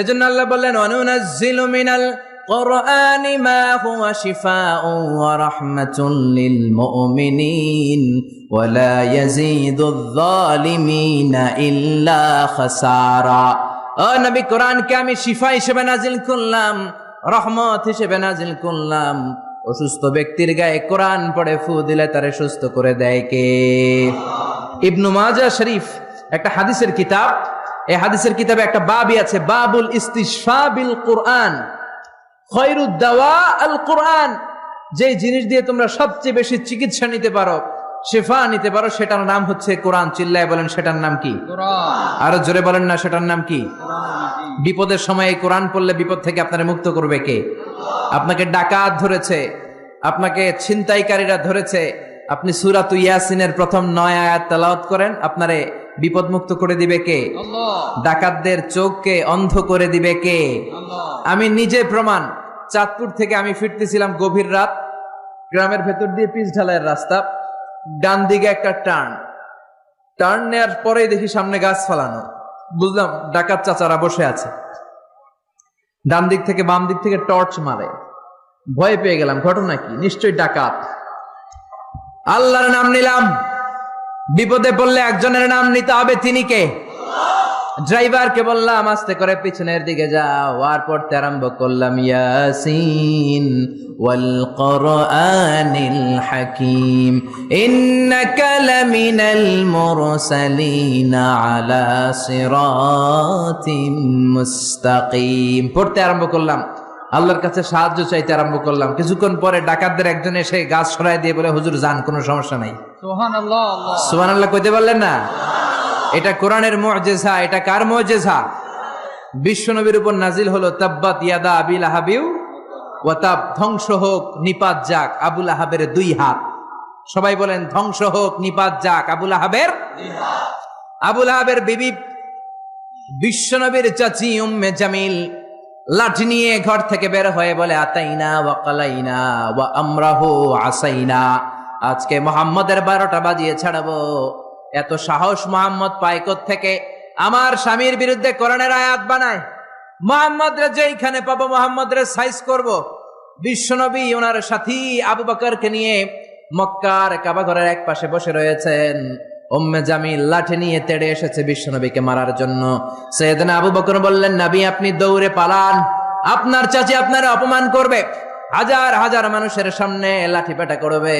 এজন্য আল্লাহ বললেন ওয়ানুনাজ্জিলু মিনাল কুরআনি মা হুয়া শিফাউন ওয়া রাহমাতুল লিল মুমিনিন ওয়া লা ইয়াজিদুয যালিমিনা ইল্লা খাসারা। ও নবী, কোরআনকে আমি শিফা হিসেবে নাজিল করলাম, রহমত হিসেবে নাজিল করলাম। অসুস্থ ব্যক্তির গায়ে কোরআন পড়ে ফু দিলে তারে সুস্থ করে দেয় কে? ইবনু মাজাহ শরীফ একটা হাদিসের কিতাব, এই হাদিসের কিতাবে একটা বাবই আছে, বাবুল ইস্তিশফা বিল কুরআন, খায়রুদ দাওয়া আল কুরআন। যে জিনিস দিয়ে তোমরা সবচেয়ে বেশি চিকিৎসা নিতে পারো, শিফা নিতে পারো, সেটার নাম হচ্ছে কোরআন। চিল্লায় বলেন সেটার নাম কি? কোরআন। আরো জোরে বলেন না, সেটার নাম কি? কোরআন। বিপদের সময় এই কোরআন পড়লে বিপদ থেকে আপনারা মুক্ত করবে কে? আপনাকে ডাকাত ধরেছে, আপনাকে ছিনতাইকারীরা ধরেছে, আপনি সূরাত ইয়াসিনের প্রথম 9 আয়াত তেলাওয়াত করেন, আপনারে বিপদ মুক্ত করে দিবে কে? আল্লাহ। ডাকাতদের চোখকে অন্ধ করে দিবে কে? আল্লাহ। আমি নিজে প্রমাণ। চাঁদপুর থেকে আমি ফিরতেছিলাম গভীর রাত, গ্রামের ভেতর দিয়ে পিচ ঢালাইয়ের রাস্তা, ডান দিকে একটা টার্ন নেওয়ার পরেই দেখি সামনে গাছ ফালানো। বুঝলাম ডাকাত চাচারা বসে আছে, ডান দিক থেকে বাম দিক থেকে টর্চ মারে। ভয় পেয়ে গেলাম, ঘটনা কি? নিশ্চয়ই ডাকাত। আল্লাহর নাম নিলাম, বিপদে পড়লে একজনের নাম নিতে হবে, তিনি কে? ড্রাইভারকে বললাম আস্তে করে পিছনের দিকে যাও, আর পড়তে আরম্ভ করলাম ইয়াসিন ওয়াল কুরআনিল হাকীম ইন্নাকা লামিনাল মুরসালিনা আলা সিরাতিম মুস্তাকিম। পড়তে আরম্ভ করলাম, আল্লাহর কাছে সাহায্য চাইতে আরম্ভ করলাম। কিছুক্ষণ পরে ডাকাতদের একজন এসে গাছ সরাই দিয়ে বলে, হুজুর যান, কোনো সমস্যা নাই। সুবহানাল্লাহ। সুবহানাল্লাহ কইতে পারলেন না? এটা কোরআনের মুআজিজা। এটা কার মুআজিজা? বিশ্বনবীর উপর নাজিল হলো তাব্বাত ইয়াদা আবি লাহাবিউ ওয়া তাব, ধ্বংস হোক নিপাত যাক আবু লাহাবের 2 হাত। সবাই বলেন ধ্বংস হোক নিপাত যাক আবু লাহাবের 2 হাত। আবু লাহাবের বিবি বিশ্বনবীর চাচি উম্মে জামিল লাঠি নিয়ে ঘর থেকে বের হয়ে বলে আতাইনা ওয়া কালাইনা ওয়া আমরাহু আসাইনা, আজকে মুহাম্মদের 12টা বাজিয়ে ছাড়াবো। এত সাহস মুহাম্মদ পায় থেকে? আমার স্বামীর বিরুদ্ধে কোরআনের আয়াত বানায়। মুহাম্মদরে যেইখানে পাবো মুহাম্মদরে সাইজ করব। বিশ্বনবী ওনার সাথী আবু বকরকে নিয়ে মক্কার কাবা ঘরের এক পাশে বসে রয়েছেন। উম্মে জামিল লাঠি নিয়ে তেড়ে এসেছে বিশ্বনবীকে মারার জন্য। সাইয়েদনা আবু বকর বললেন, নবী আপনি দৌড়ে পালান, আপনার চাচি আপনারে অপমান করবে, হাজার হাজার মানুষের সামনে লাঠি পেটা করবে।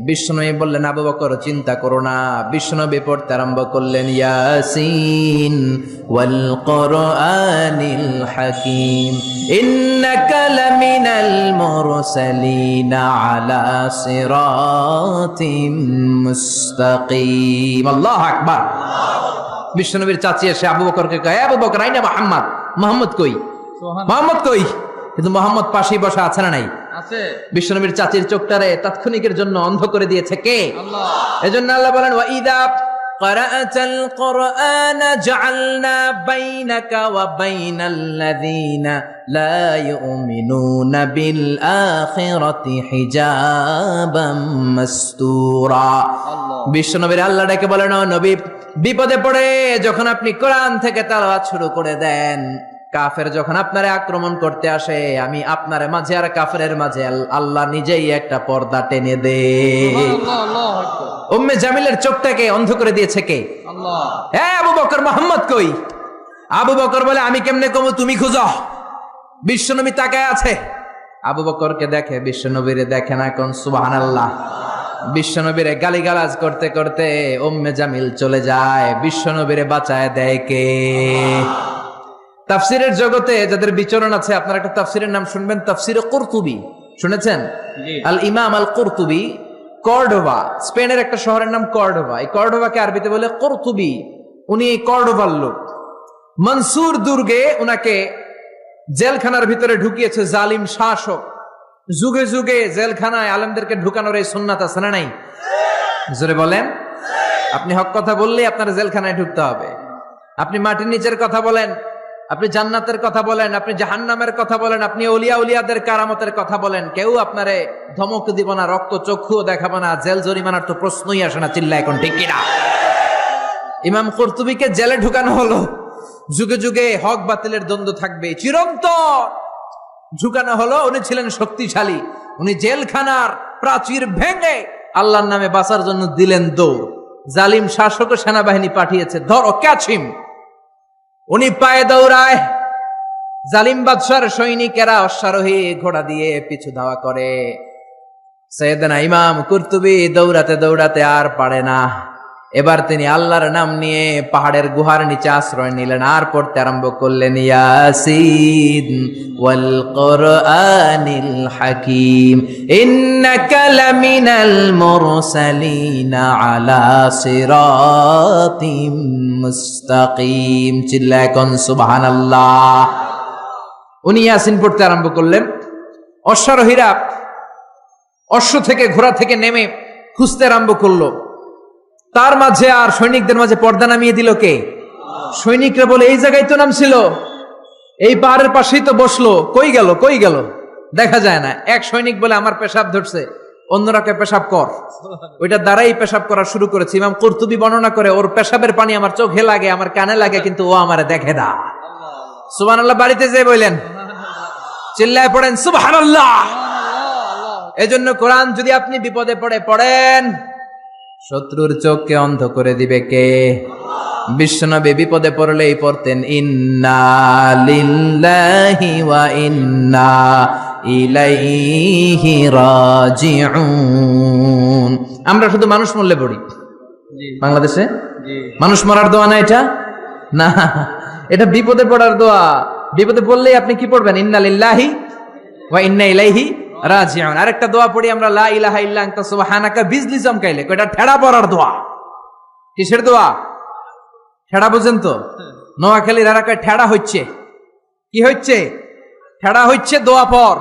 বিশ্বনবী বললেন, আবু বকর চিন্তা করো না। বিশ্বনবী পড়তে আরম্ভ করলেন ইয়াসিন ওয়াল কুরআনিল হাকীম ইন্নাকা লামিনাল মুরসালিনা আলা সিরাতিম মুস্তাকিম। আল্লাহু আকবার। বিশ্বনবীর চাচি এসে আবু বকরকে কয়, আবু বকর আইনা মুহাম্মদ, মুহাম্মদ কই? মুহাম্মদ কই? কিন্তু মুহাম্মদ পাশেই বসা আছে না নাই? আছে। বিশ্বনবীর চাচির চোখটারে তাৎক্ষণিকের জন্য অন্ধ করে দিয়েছে কে? আল্লাহ। এজন্য আল্লাহ বলেন ওয়া ইযা ক্বারাআতাল কুরআনা জাআলনা বাইনাকা ওয়া বাইনাল্লাযীনা লা ইউমিনুনা বিল আখিরাতি হিজাবাম মাসতুরা। বিশ্বনবীর আল্লাহ ডেকে বলেন, ও নবী, বিপদে পড়ে যখন আপনি কোরআন থেকে তেলাওয়াত শুরু করে দেন, কাফের যখন আপনারে আক্রমণ করতে আসে, আমি আপনার মাঝে আর কাফেরের মাঝে আল্লাহ নিজেই একটা পর্দা টেনে দে। উম্মে জামিলের চোখটাকে অন্ধ করে দিয়েছে কে? আল্লাহ। হ্যাঁ আবু বকর, মুহাম্মদ কই? আবু বকর বলে, আমি কেমনে কমু, তুমি খুঁজো। বিশ্বনবী তাকায় আছে, আবু বকরকে দেখে, বিশ্বনবীরে দেখে না। কোন সুবহানাল্লাহ। বিশ্বনবীরে গালিগালাজ করতে করতে উম্মে জামিল চলে যায়। বিশ্বনবীরে বাঁচায় দেয় কে? তাফসিরের জগতে যাদের বিচরণ আছে, আপনারা একটা তাফসিরের নাম শুনবেন, তাফসিরে কুরতুবী। শুনেছেন? আল ইমাম আল কুরতুবী। কর্ডোবা, স্পেনের একটা শহরের নাম কর্ডোবা। এই কর্ডোবাকে আরবিতে বলে কুরতুবী। উনি এই কর্ডোবার লোক। মনসুর দুর্গে উনাকে জেলখানার ভিতরে ঢুকিয়েছে জালিম শাসক। যুগে যুগে জেলখানায় আলেমদেরকে ঢুকানোর এই সুন্নাত আছে না নাই? জোরে বলেন। আপনি হক কথা বললে আপনার জেলখানায় ঢুকতে হবে। আপনি মাটির নিচের কথা বলেন, আপনি জান্নাতের কথা বলেন, আপনি জাহান্নামের কথা বলেন, আপনি ওলিয়া উলিয়াদের কারামতের কথা বলেন, কেউ আপনারে ধমক দিব না, রক্ত চক্ষুও দেখাবো না, জেল জরিমানার তো প্রশ্নই আসে না। চিল্লা এখন ঠিক কিনা? ইমাম কুরতুবীকে জেলে ঢুকানো হলো, যুগে যুগে হক বাতিলের দ্বন্দ্ব থাকবে, চিরন্তন ঢুকানো হলো। উনি ছিলেন শক্তিশালী, উনি জেলখানার প্রাচীর ভেঙে আল্লাহর নামে বাঁচার জন্য দিলেন দৌড়। জালিম শাসক ও সেনাবাহিনী পাঠিয়েছে, ধরো ক্যাচ হিম। উনি পায়ে দৌড়ায়, জালিম বাদশার সৈনিকেরা অশ্বারোহী ঘোড়া দিয়ে পিছু ধাওয়া করে। সাইয়েদনা ইমাম কুরতুবী দৌড়াতে দৌড়াতে আর পারে না। এবার তিনি আল্লাহর নাম নিয়ে পাহাড়ের গুহার নিচে আশ্রয় নিলেন, আর পড়তে আরম্ভ করলেন ইয়াসিন ওয়াল কুরআনিল হাকীম ইন্নাকা লামিনাল মুরসালিনা আলা সিরাতিম মুস্তাকিম। চিল্লায় কোন সুবহানাল্লাহ। উনি ইয়াসিন পড়তে আরম্ভ করলেন। অশ্বারোহীরা অশ্ব থেকে ঘোড়া থেকে নেমে খুঁজতে আরম্ভ করলো। তার মাঝে আর সৈনিকদের মাঝে পর্দা নামিয়ে দিল কে? সৈনিকরা বলে এই জায়গায় তো নাম ছিল, এই পাহাড়ের পাশেই তো বসলো, কই গেল কই গেল, দেখা যায় না। এক সৈনিক বলে আমার পেশাব ধরছে, অন্যরা কে পেশাব কর, ওইটা দ্বারাই পেশাব করা শুরু করেছে। ইমাম কুরতুবী বর্ণনা করে ওর পেশাবের পানি আমার চোখে লাগে, আমার কানে লাগে, কিন্তু ও আমারে দেখে না। সুবহানাল্লাহ বাড়িতে যেয়ে বললেন, চিল্লায় পড়েন সুবহানাল্লাহ। এজন্য কোরআন যদি আপনি বিপদে পড়ে পড়েন, শত্রুর চোখকে অন্ধ করে দিবে কে? বিশ্বনবী বিপদে পড়লেই পড়তেন ইন্না লিল্লাহি ওয়া ইন্না ইলাইহি রাজিউন। আমরা শুধু মানুষ মরলে পড়ি বাংলাদেশে, মানুষ মরার দোয়া না এটা, না এটা বিপদে পড়ার দোয়া। বিপদে পড়লেই আপনি কি পড়বেন? ইন্না লিল্লাহি ওয়া ইন্না ইলাইহি রাজিউন। আরেকটা দোয়া পড়ি আমরা, লা ইলাহা ইল্লা আনতা সুবহানাকা, বিজলি চমকাইলে, এটা ঠেড়া পড়ার দোয়া। কিসের দোয়া? ঠেড়া বুঝেন তো? নোয়াখালীর এলাকায় ঠেড়া হচ্ছে, কি হচ্ছে? ঠেড়া হচ্ছে দোয়া পর।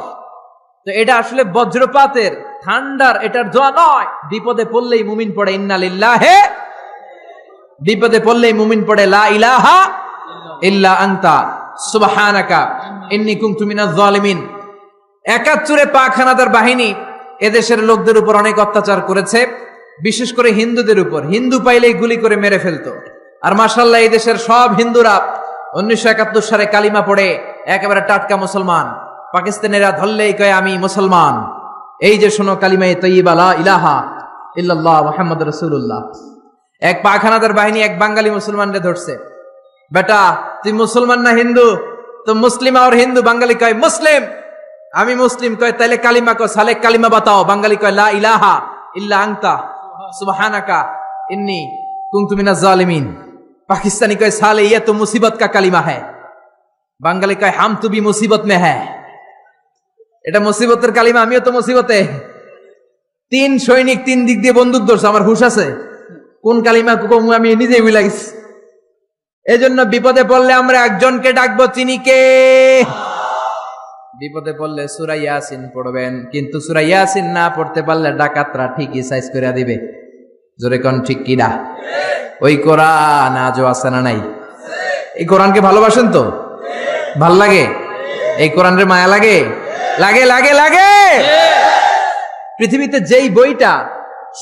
তো এটা আসলে বজ্রপাতের ঠান্ডার এটার দোয়া নয়। বিপদে পড়লেই মুমিন পড়ে ইন্না লিল্লাহি, বিপদে পড়লেই মুমিন পড়ে লা ইলাহা ইল্লা আনতা সুবহানাকা ইন্নী কুনতু মিনাজ জালিমিন। ৭১ পাখানাদার বাহিনী এদেশের লোকদের উপর অনেক অত্যাচার করেছে, বিশেষ করে হিন্দুদের উপর। হিন্দু পাইলেই গুলি করে মেরে ফেলতো। আর মাশাআল্লাহ এই দেশের সব হিন্দুরা ১৯৭১ সালে কালিমা পড়ে একেবারে টাটকা মুসলমান। পাকিস্তানিরা ধরলেই কয় আমি মুসলমান। এই যে শোনো কালিমায়ে তাইয়্যিবা লা ইলাহা ইল্লাল্লাহ মুহাম্মাদুর রাসূলুল্লাহ। এক পাখানাদার বাহিনী এক বাঙালি মুসলমানকে ধরছে, বেটা তুই মুসলমান না হিন্দু? তো মুসলিম আর হিন্দু। বাঙালি কয় মুসলিম। আমি মুসলিম। কয় তাইলে কালিমা কয়, সালে কালিমা বাতাও। বাঙালি কয় লা ইলাহা ইল্লা আনতা সুবহানাকা ইন্নী কুনতু মিনাজ জালিমিন। পাকিস্তানি কয় সালে ইয়ে তো মুসিবত কা কালিমা হ্যায়। বাঙালি কয় হাম তো ভি মুসিবত মে হ্যায়। এটা মুসিবতের কালিমা, আমিও তো মুসিবতে। ৩ সৈনিক ৩ দিক দিয়ে বন্দুক ধরছে, আমার হুশ আছে কোন কালিমা কম আমি নিজেই ভুলে গেছি। এজন্য বিপদে পড়লে আমরা একজনকে ডাকবো, চিনি কে? বিপদে পড়লে সূরা ইয়াসিন পড়বেন। কিন্তু সূরা ইয়াসিন না পড়তে পারলে ডাকাতরা ঠিকই সাইজ করে দিবে। জোরে কোন ঠিক কিনা? ওই কোরআন আজও আছে না নাই? এই কোরআনকে ভালোবাসেন তো? ভাল লাগে? এই কোরআনের মায়া লাগে? লাগে লাগে লাগে। পৃথিবীতে যেই বইটা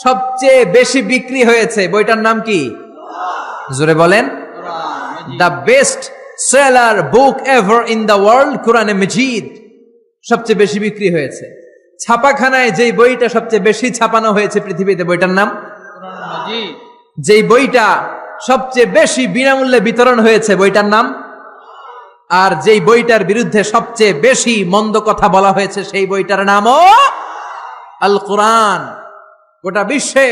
সবচেয়ে বেশি বিক্রি হয়েছে বইটার নাম কি? জোরে বলেন। The best seller book ever in the world, কোরআনে মাজিদ সবচেয়ে বেশি বিক্রি হয়েছে। ছাপাখানায় যেই বইটা সবচেয়ে বেশি ছাপানো হয়েছে পৃথিবীতে, বইটার নাম কোরআন মাজিদ। যেই বইটা সবচেয়ে বেশি বিনামূল্যে বিতরণ হয়েছে, বইটার নাম। আর যেই বইটার বিরুদ্ধে সবচেয়ে বেশি মন্দ কথা বলা হয়েছে, সেই বইটার নামও আল কোরআন। গোটা বিশ্বে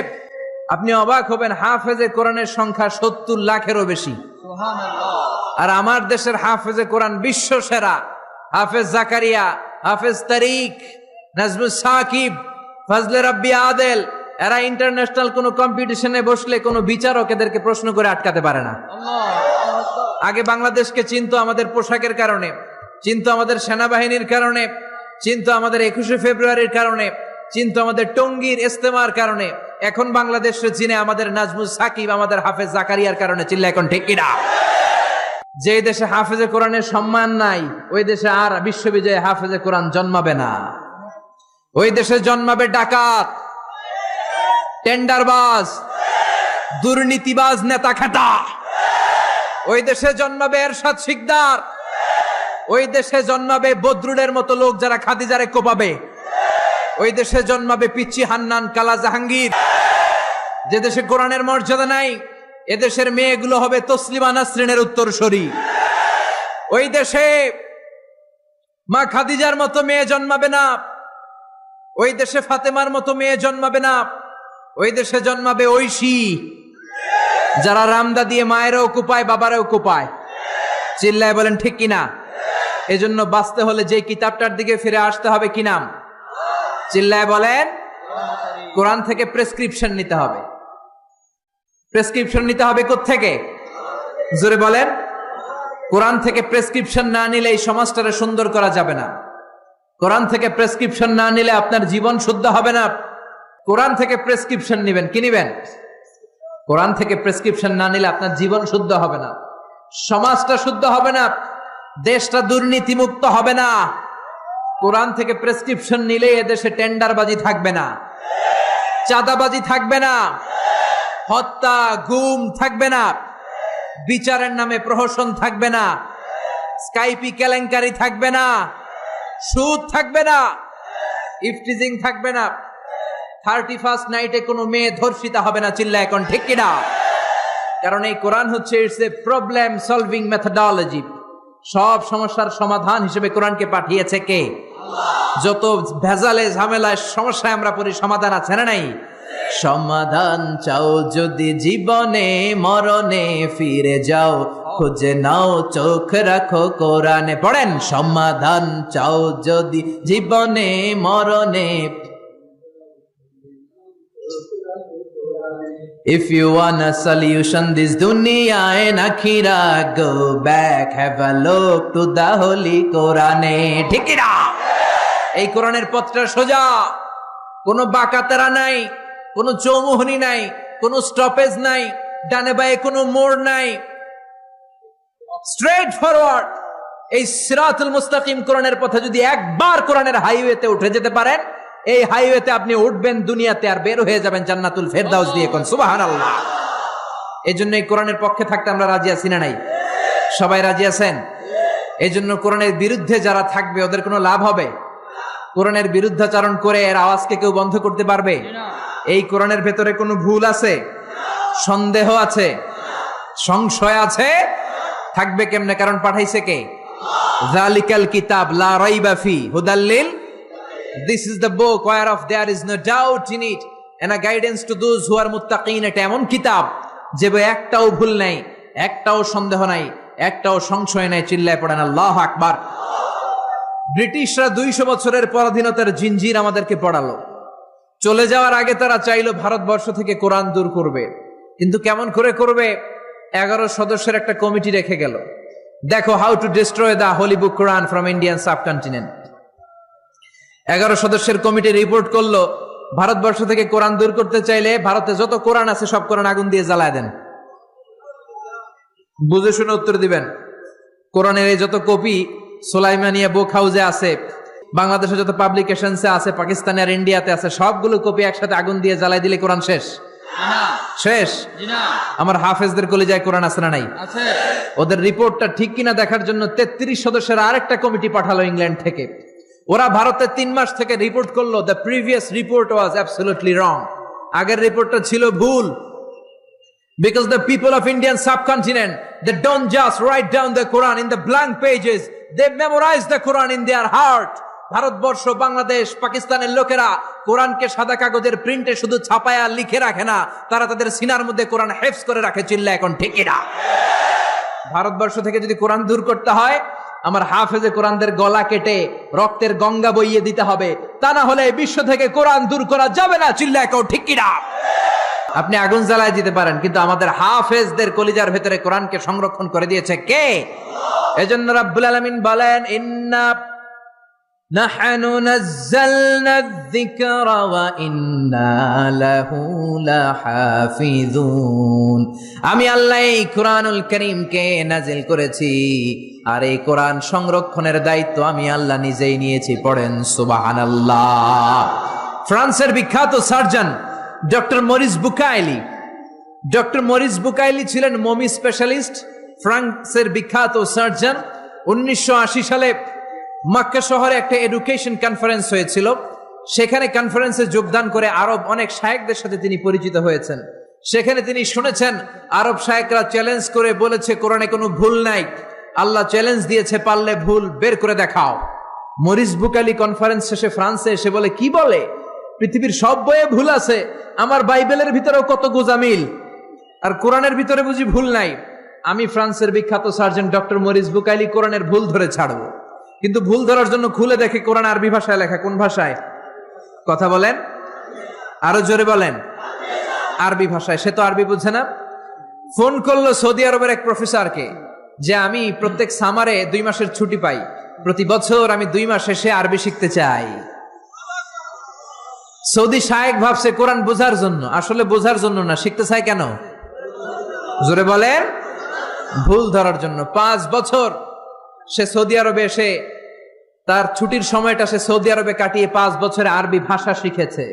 আপনি অবাক হবেন, হাফেজে কোরআনের সংখ্যা ৭০ লাখেরও বেশি। আর আমার দেশের হাফেজে কোরআন বিশ্ব সেরা। হাফেজ জাকারিয়া, হাফেজ তারিক, নাজমুস সাকিব, ফজলে রাব্বি আদেল, এরা ইন্টারন্যাশনাল কোন কম্পিটিশনে বসলে কোন বিচারক এদেরকে প্রশ্ন করে আটকাতে পারে না। আগে বাংলাদেশকে চিনতো আমাদের পোশাকের কারণে, চিনতো আমাদের সেনাবাহিনীর কারণে, চিনতো আমাদের ২১শে ফেব্রুয়ারির কারণে, চিনতো আমাদের টঙ্গীর ইস্তেমার কারণে। এখন বাংলাদেশে চিনে আমাদের নাজমুস সাকিব, আমাদের হাফেজ জাকারিয়ার কারণে। চিল্লা এখন ঠিক কিনা? যে দেশে হাফেজে কোরআনের সম্মান নাই, ওই দেশে আর বিশ্ববিজয়ে হাফেজে কোরআন জন্মাবে না। ওই দেশে জন্মাবে ডাকাত, টেন্ডারবাজ, দুর্নীতিবাজ নেতা খাটা। ওই দেশে জন্মাবে এরশাদ শিকদার, ওই দেশে জন্মাবে বদরুলের মতো লোক যারা খাদিজারে কোপাবে, ওই দেশে জন্মাবে পিচ্চি হান্নান, কালা জাহাঙ্গীর। যে দেশে কোরআনের মর্যাদা নাই, এদেশের মেয়েগুলো হবে তসলিমা নাসরিনের উত্তরসূরি। ওই দেশে মা খাদিজার মতো মেয়ে জন্মাবে না, ওই দেশে ফাতেমার মতো মেয়ে জন্মাবে না, ওই দেশে জন্মাবে ঐশী যারা রামদা দিয়ে মায়েরও কোপায় বাবারও কোপায়। চিল্লায় বলেন ঠিক কিনা? এজন্য বাঁচতে হলে যে কিতাবটার দিকে ফিরে আসতে হবে, কি নাম? চিল্লায় বলেন। কোরআন থেকে প্রেসক্রিপশন নিতে হবে। প্রেসক্রিপশন নিতে হবে কোত্থেকে? জোরে বলেন। কোরআন থেকে প্রেসক্রিপশন না নিলে এই সমাজটারে সুন্দর করা যাবে না। কোরআন থেকে প্রেসক্রিপশন না নিলে আপনার জীবন শুদ্ধ হবে না। কোরআন থেকে প্রেসক্রিপশন নিবেন, কি নিবেন? কোরআন থেকে প্রেসক্রিপশন না নিলে আপনার জীবন শুদ্ধ হবে না, সমাজটা শুদ্ধ হবে না, দেশটা দুর্নীতিমুক্ত হবে না। কোরআন থেকে প্রেসক্রিপশন নিলে এদেশে টেন্ডারবাজি থাকবে না, চাঁদাবাজি থাকবে না, হত্যা গুম থাকবে না, বিচারের নামে প্রহসন থাকবে না, স্কাইপি কেলেঙ্কারি থাকবে না, সুদ থাকবে না, ইফটিজিং থাকবে না, 31st নাইটে কোনো মেয়ে ধর্ষিতা হবে না। চিল্লা এখন ঠিক কিনা? কারণ এই কোরআন হচ্ছে it's a problem solving methodology. সব সমস্যার সমাধান হিসেবে কোরআনকে পাঠিয়েছে কে? যত ভেজালে ঝামেলায় সমস্যায় আমরা পড়ি, সমাধান আছে না নাই? সমাধান চাও যদি জীবনে মরণে ফিরে যাও, খুঁজে নাও চোখ রাখো কোরআনে। পড়েন, সমাধান চাও যদি জীবনে মরণে। If you want a solution this dunya and akhirah, go back, have a look to the holy Quran. ঠিক না? এই কোরআনের পথটা সোজা, কোনো বাঁকাতেরা নাই, কোনো চৌমুহনী নাই, কোনো স্টপেজ নাই, ডানে বাঁয়ে কোনো মোড় নাই, স্ট্রেট ফরওয়ার্ড। এই সিরাতুল মুস্তাকিম কোরআনের পথে যদি একবার কোরআনের হাইওয়েতে উঠে যেতে পারেন, এই হাইওয়েতে আপনি উঠবেন দুনিয়াতে আর বের হয়ে যাবেন জান্নাতুল ফেরদাউস দিয়ে। কোন সুবহানাল্লাহ। এই জন্য এই কোরআনের পক্ষে থাকতে আমরা রাজি আছি না নাই? সবাই রাজি আছেন? এই জন্য কোরআনের বিরুদ্ধে যারা থাকবে ওদের কোনো লাভ হবে? কোরআনের বিরুদ্ধাচরণ করে এর আওয়াজকে কেউ বন্ধ করতে পারবে? এই কোরআনের ভেতরে কোনো ভুল আছে? সন্দেহ আছে? সংশয় আছে? থাকবে কেমনে? কারণ পাঠাইছে কে? যালিকাল কিতাব লা রাইবা ফি হুদাল লিল। This is the book whereof there is no doubt in it and a guidance to those who are muttaqin. এটা এমন কিতাব যে একটাও ভুল নাই, একটাও সন্দেহ নাই, একটাও সংশয় নাই। চিল্লায় পড়েন আল্লাহু আকবার। ব্রিটিশরা 200 বছরের পরাধীনতার জিঞ্জির আমাদেরকে পড়ালো। চলে যাওয়ার আগে তারা চাইলো ভারতবর্ষ থেকে কোরআন দূর করবে, কিন্তু কেমন করে করবে? 11 সদস্যের একটা কমিটি রেখে গেল। দেখো, how to destroy the holy book Quran from Indian subcontinent. 11 সদস্যের কমিটি রিপোর্ট করলো, ভারতবর্ষ থেকে কোরআন দূর করতে চাইলে ভারতে যত কোরআন আছে সব কোরআন আগুন দিয়ে জ্বালায় দেন। বুঝে শুনে উত্তর দিবেন। কোরআনের এই যত কপি সুলাইমানিয়া বুক হাউসে আছে, বাংলাদেশে যত পাবলিকেশনসে আছে, পাকিস্তানে আর ইন্ডিয়াতে আছে, সবগুলো কপি একসাথে আগুন দিয়ে জ্বালাই দিলে কোরআন শেষ? শেষ? আমার হাফেজদের কলিজায় কোরআন আছে না নাই? ওদের রিপোর্টটা ঠিক কিনা দেখার জন্য 33 সদস্যের আরেকটা কমিটি পাঠালো ইংল্যান্ড থেকে। ওরা ভারতে 3 মাস থেকে রিপোর্ট করলো, the previous report was absolutely রং। আগের রিপোর্টটা ছিল ভুল। Because the people of Indian subcontinent, they don't just write down the Quran in the blank pages, they memorize the Quran in their heart. Bharatvarsha, Bangladesh, পাকিস্তানের লোকেরা কোরআনকে সাদা কাগজের প্রিন্টে শুধু ছাপায়া লিখে রাখে না, তারা তাদের সিনার মধ্যে কোরআন হেফজ করে রাখে। চিল্লা এখন ঠিক না? ভারতবর্ষ থেকে যদি কোরআন দূর করতে হয়, আমার হাফেজে কোরআনদের গলা কেটে রক্তের গঙ্গা বইয়ে দিতে হবে, তা না হলে বিশ্ব থেকে কোরআন দূর করা যাবে না। চিল্লা এখন ঠিক না? আপনি আগুন জ্বালায় দিতে পারেন, কিন্তু আমাদের হাফেজদের কলিজার ভেতরে কোরআনকে সংরক্ষণ করে দিয়েছে কে? এজন্য রাব্বুল আলামিন বলেন, ইন্না নাহনু নাযালনা যিকরা ওয়া ইন্না লাহু লাহাফিজুন। আমি আল্লাহ এই কোরআনুল কারীমকে নাজিল করেছি, আর এই কোরআন সংরক্ষণের দায়িত্ব আমি আল্লাহ নিজেই নিয়েছি। পড়েন সুবহানাল্লাহ। ফ্রান্সের বিখ্যাত surgeon doctor Morris Bucaille doctor Morris Bucaille ছিলেন মমি স্পেশালিস্ট, ফ্রান্সের বিখ্যাত সার্জন। 1980 সালে মক্কা শহরে একটা এডুকেশন কনফারেন্স হয়েছিল। সেখানে কনফারেন্সে যোগদান করে আরব অনেক শায়েখদের সাথে তিনি পরিচিত হয়েছেন। সেখানে তিনি শুনেছেন আরব শায়েখরা চ্যালেঞ্জ করে বলেছে কোরআনে কোনো ভুল নাই। আল্লাহ চ্যালেঞ্জ দিয়েছে, পারলে ভুল বের করে দেখাও। মরিস বুকাইলি কনফারেন্স শেষে ফ্রান্সে এসে বলে, কি বলে, পৃথিবীর সব বইয়ে ভুল আছে, আমার বাইবেলের ভিতরেও কত গোজামিল, আর কোরআনের ভিতরে বুঝি ভুল নাই। আমি ফ্রান্সের বিখ্যাত সার্জন ডক্টর মরিস বুকাইলি কোরআনের ভুল ধরে ছাড়বো। কিন্তু ভুল ধরার জন্য খুলে দেখে কোরআন আরবি ভাষায় লেখা। কোন ভাষায়? কথা বলেন, আরো জোরে বলেন। আরবি ভাষায়। সে তো আরবি বুঝে না। ফোন করলো সৌদি আরবের এক প্রফেসরকে যে আমি প্রত্যেক সামারে 2 মাসের ছুটি পাই, প্রতি বছর আমি 2 মাস এসে আরবি শিখতে চাই। সৌদি শায়েখ ভাবছে কোরআন বোঝার জন্য, আসলে বোঝার জন্য না। শিখতে চায় কেন? জোরে বলেন। ভুল ধরার জন্য। 5 বছর সে সৌদি আরবে এসে তার ছুটির সময়টা সে সৌদি আরবে কাটিয়ে 5 বছরে আরবি ভাষা শিখেছে।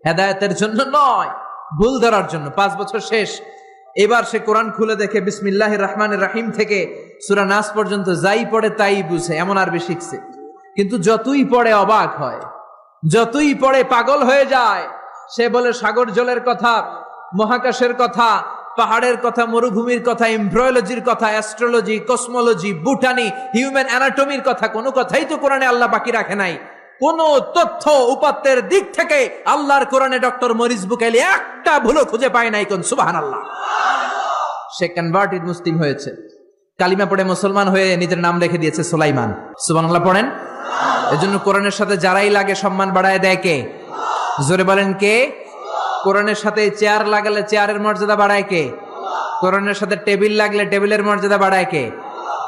হেদায়েতের জন্য নয়, ভুল ধরার জন্য। 5 বছর শেষ। এবার সে কোরআন খুলে দেখে বিসমিল্লাহির রহমানির রহিম থেকে সূরা নাস পর্যন্ত যাই পড়ে তাই বুঝে, এমন আরবি শিখছে। কিন্তু যতই পড়ে অবাক হয়, যতই পড়ে পাগল হয়ে যায়। সে বলে সাগর জলের কথা, মহাকাশের কথা, পাহাড়ের কথা, মরুভূমির কথা, এমব্রয়োলজির কথা, অ্যাস্ট্রোলজি, কসমোলজি, বুটানি, হিউম্যান অ্যানাটমির কথা, কোনো কথাই তো কোরআনে আল্লাহ বাকি রাখে নাই। কোন তথ্য উপাত্তের দিক থেকে আল্লাহর কোরআনে ডক্টর মরিস বুকাইলি একটা ভুলও খুঁজে পায় নাই। কোন সুবহানাল্লাহ। সে কনভার্টেড মুসলিম হয়েছে, কালিমা পড়ে মুসলমান হয়ে নিজের নাম রেখে দিয়েছে সুলাইমান। সুবহানাল্লাহ পড়েন। এজন্য কোরআনের সাথে যারাই লাগে সম্মান বাড়ায় দেয় কে? জোরে বলেন কে? কোরআনের সাথে চেয়ার লাগালে চেয়ারের মর্যাদা বাড়ায় কে? কোরআনের সাথে টেবিল লাগলে টেবিলের মর্যাদা বাড়ায় কে?